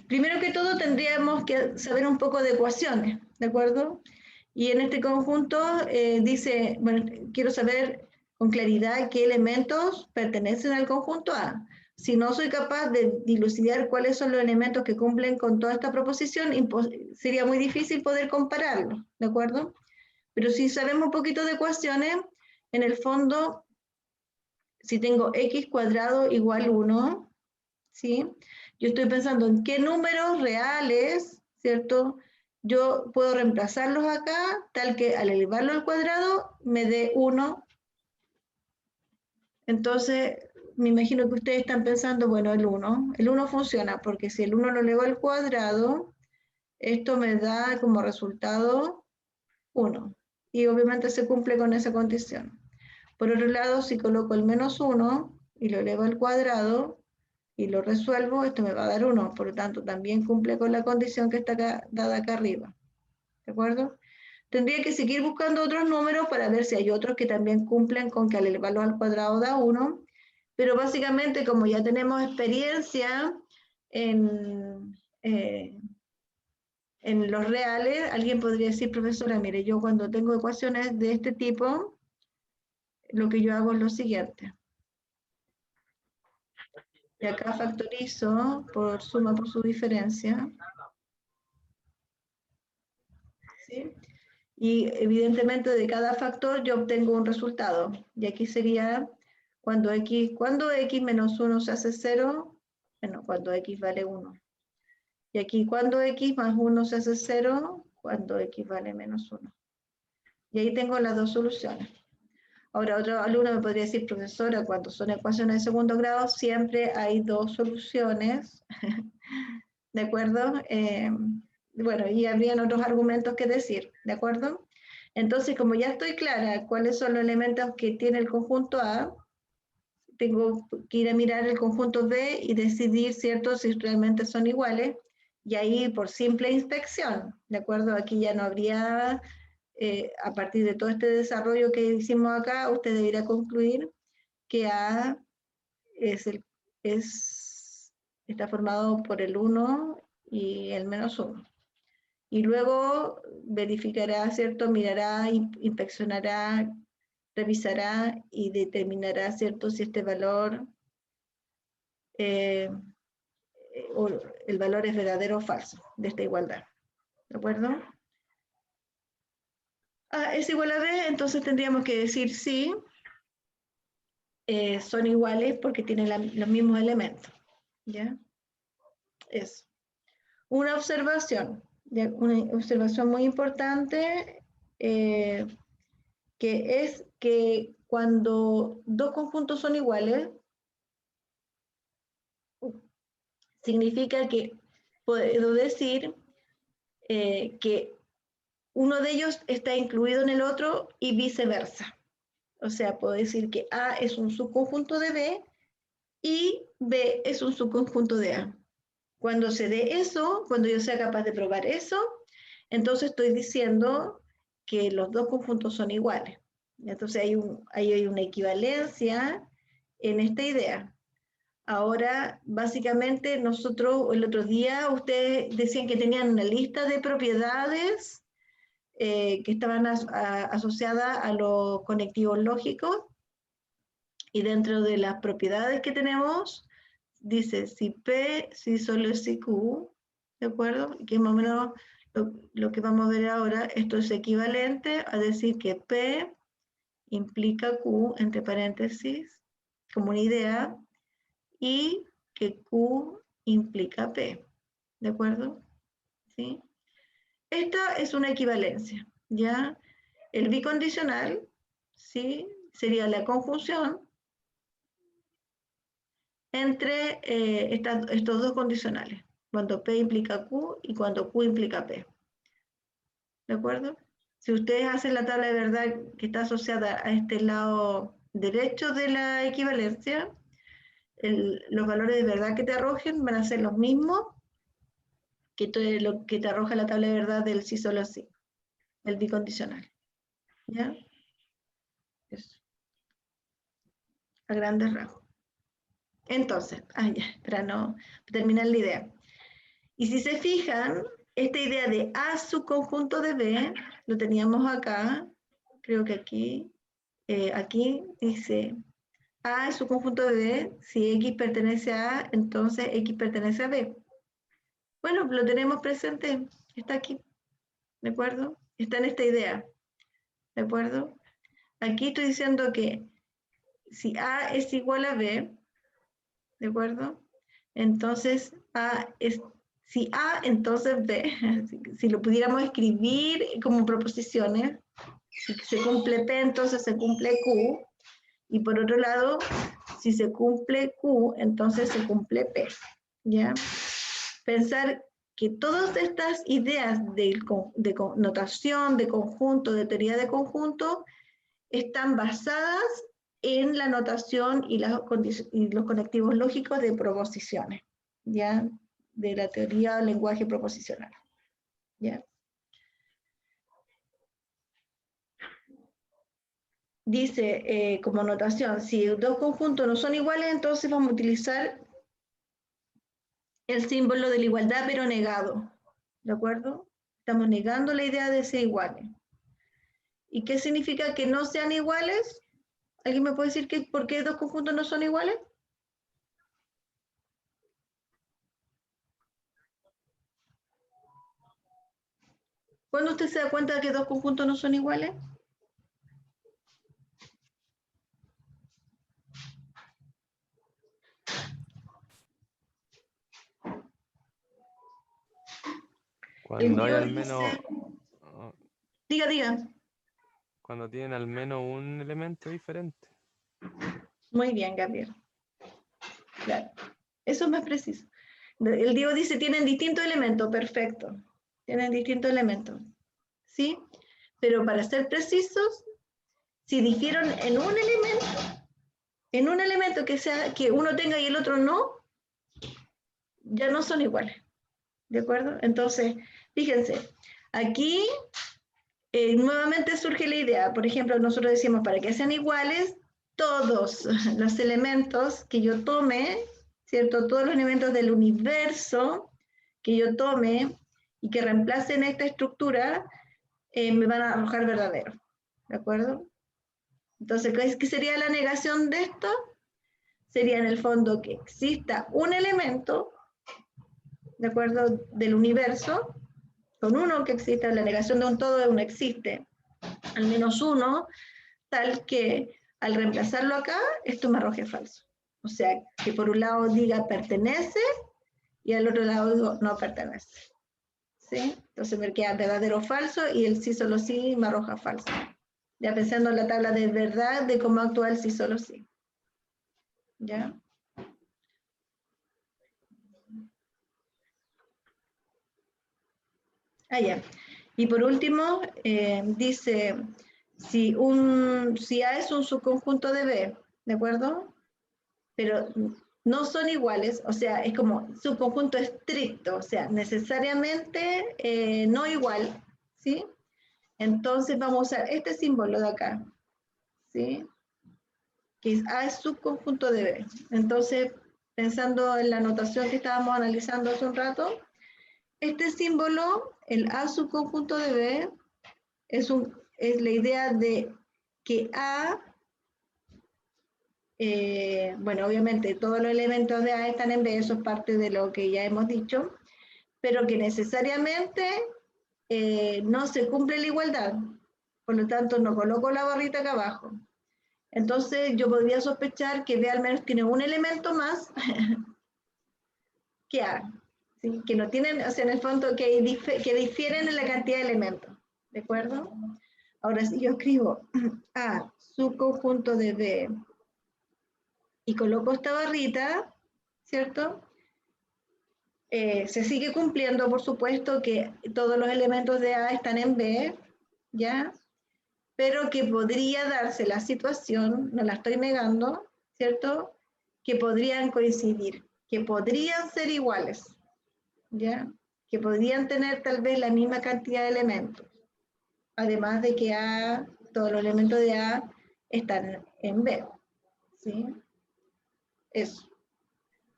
Primero que todo tendríamos que saber un poco de ecuaciones, ¿de acuerdo? Y en este conjunto dice, bueno, quiero saber con claridad qué elementos pertenecen al conjunto A. Si no soy capaz de dilucidar cuáles son los elementos que cumplen con toda esta proposición, sería muy difícil poder compararlos, ¿de acuerdo? Pero si sabemos un poquito de ecuaciones, en el fondo, si tengo x cuadrado igual 1, ¿sí? Yo estoy pensando en qué números reales, ¿cierto?, yo puedo reemplazarlos acá, tal que al elevarlo al cuadrado me dé 1. Entonces, me imagino que ustedes están pensando, bueno, el 1 funciona, porque si el 1 lo elevo al cuadrado, esto me da como resultado 1. Y obviamente se cumple con esa condición. Por otro lado, si coloco el -1 y lo elevo al cuadrado, y lo resuelvo, esto me va a dar 1, por lo tanto también cumple con la condición que está acá, dada acá arriba, ¿de acuerdo? Tendría que seguir buscando otros números para ver si hay otros que también cumplen con que al elevarlo al cuadrado da 1, pero básicamente como ya tenemos experiencia en los reales, alguien podría decir, profesora, mire, yo cuando tengo ecuaciones de este tipo, lo que yo hago es lo siguiente. Y acá factorizo por suma por su diferencia. ¿Sí? Y evidentemente de cada factor yo obtengo un resultado. Y aquí sería cuando x menos 1 se hace 0, bueno, cuando x vale 1. Y aquí cuando x más 1 se hace 0, cuando x vale menos 1. Y ahí tengo las dos soluciones. Ahora otro alumno me podría decir, profesora, cuando son ecuaciones de segundo grado siempre hay dos soluciones, ¿de acuerdo? Bueno, y habrían otros argumentos que decir, ¿de acuerdo? Entonces, como ya estoy clara cuáles son los elementos que tiene el conjunto A, tengo que ir a mirar el conjunto B y decidir, ¿cierto?, si realmente son iguales, y ahí por simple inspección, ¿de acuerdo? Aquí ya no habría, a partir de todo este desarrollo que hicimos acá, usted debería concluir que A está formado por el 1 y el menos 1. Y luego verificará, ¿cierto?, mirará, inspeccionará, revisará y determinará, ¿cierto?, si este valor, o el valor es verdadero o falso de esta igualdad. ¿De acuerdo? A es igual a B, entonces tendríamos que decir sí, son iguales porque tienen los mismos elementos. ¿Ya? Eso. Una observación muy importante, que es que cuando dos conjuntos son iguales, significa que puedo decir que uno de ellos está incluido en el otro y viceversa. O sea, puedo decir que A es un subconjunto de B y B es un subconjunto de A. Cuando se dé eso, cuando yo sea capaz de probar eso, entonces estoy diciendo que los dos conjuntos son iguales. Entonces ahí hay una equivalencia en esta idea. Ahora, básicamente, nosotros el otro día, ustedes decían que tenían una lista de propiedades que estaban asociadas a los conectivos lógicos, y dentro de las propiedades que tenemos, dice si P, si solo es si Q, ¿de acuerdo? Que más o menos lo que vamos a ver ahora, esto es equivalente a decir que P implica Q, entre paréntesis, como una idea, y que Q implica P, ¿de acuerdo? ¿Sí? Esta es una equivalencia, ¿ya? El bicondicional, ¿sí?, sería la conjunción entre estos dos condicionales, cuando P implica Q y cuando Q implica P. ¿De acuerdo? Si ustedes hacen la tabla de verdad que está asociada a este lado derecho de la equivalencia, los valores de verdad que te arrojen van a ser los mismos que lo que te arroja la tabla de verdad del sí solo sí, el bicondicional. ¿Ya? Eso. A grandes rasgos. Entonces, ya, para no terminar la idea. Y si se fijan, esta idea de A subconjunto de B, lo teníamos acá, creo que aquí dice A es subconjunto de B, si X pertenece a A, entonces X pertenece a B. Bueno, lo tenemos presente, está aquí, ¿de acuerdo? Está en esta idea, ¿de acuerdo? Aquí estoy diciendo que si A es igual a B, ¿de acuerdo? Entonces si A, entonces B. Si lo pudiéramos escribir como proposiciones, si se cumple P, entonces se cumple Q. Y por otro lado, si se cumple Q, entonces se cumple P. ¿Ya? Pensar que todas estas ideas de notación, de conjunto, de teoría de conjunto, están basadas en la notación y los conectivos lógicos de proposiciones, ¿ya? De la teoría del lenguaje proposicional, ¿ya? Dice como notación, si dos conjuntos no son iguales, entonces vamos a utilizar el símbolo de la igualdad, pero negado, ¿de acuerdo? Estamos negando la idea de ser iguales. ¿Y qué significa que no sean iguales? ¿Alguien me puede decir por qué dos conjuntos no son iguales? ¿Cuándo usted se da cuenta de que dos conjuntos no son iguales? Cuando hay Dios al menos, dice- Diga. cuando tienen al menos un elemento diferente. Muy bien, Gabriel. Claro. Eso es más preciso. El Diego dice, tienen distintos elementos, perfecto. Tienen distintos elementos. ¿Sí? Pero para ser precisos, si difieren en un elemento que sea que uno tenga y el otro no, ya no son iguales. ¿De acuerdo? Entonces, fíjense, aquí nuevamente surge la idea. Por ejemplo, nosotros decimos, para que sean iguales, todos los elementos que yo tome, ¿cierto? Todos los elementos del universo que yo tome y que reemplacen esta estructura, me van a arrojar verdadero. ¿De acuerdo? Entonces, ¿qué sería la negación de esto? Sería en el fondo que exista un elemento, ¿de acuerdo?, del universo, con uno que exista, la negación de un todo de uno existe, al menos uno, tal que al reemplazarlo acá, esto me arroje falso. O sea, que por un lado diga pertenece y al otro lado digo no pertenece. ¿Sí? Entonces me queda verdadero o falso y el sí solo sí me arroja falso. Ya pensando en la tabla de verdad de cómo actúa el sí solo sí. ¿Ya? Ah, ya. Y por último, dice, si A es un subconjunto de B, ¿de acuerdo? Pero no son iguales, o sea, es como subconjunto estricto, o sea, necesariamente no igual, ¿sí? Entonces vamos a usar este símbolo de acá, ¿sí? Que es A es subconjunto de B. Entonces, pensando en la notación que estábamos analizando hace un rato, este símbolo, el A subconjunto de B, es la idea de que A, bueno, obviamente todos los elementos de A están en B, eso es parte de lo que ya hemos dicho, pero que necesariamente no se cumple la igualdad, por lo tanto no coloco la barrita acá abajo. Entonces yo podría sospechar que B al menos tiene un elemento más que A, ¿sí? Que no tienen, o sea, en el fondo que difieren en la cantidad de elementos, ¿de acuerdo? Ahora si yo escribo A subconjunto de B y coloco esta barrita, ¿cierto? Se sigue cumpliendo, por supuesto, que todos los elementos de A están en B, ¿ya? Pero que podría darse la situación, no la estoy negando, ¿cierto? Que podrían coincidir, que podrían ser iguales, ¿ya? Que podrían tener tal vez la misma cantidad de elementos. Además de que A, todos los elementos de A están en B, ¿sí? Eso,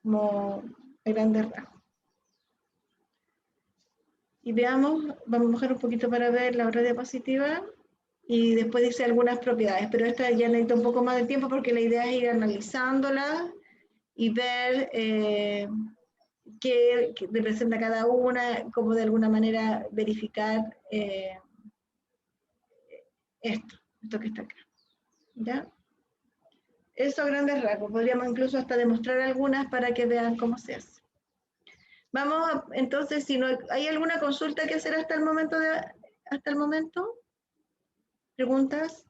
como a grandes rasgos. Y veamos, vamos a bajar un poquito para ver la otra diapositiva y después dice algunas propiedades, pero esta ya necesita un poco más de tiempo porque la idea es ir analizándola y ver qué representa cada una, cómo de alguna manera verificar esto que está acá. ¿Ya? Eso a grandes rasgos, podríamos incluso hasta demostrar algunas para que vean cómo se hace. Vamos a, entonces, si no hay alguna consulta que hacer hasta el momento. ¿Preguntas?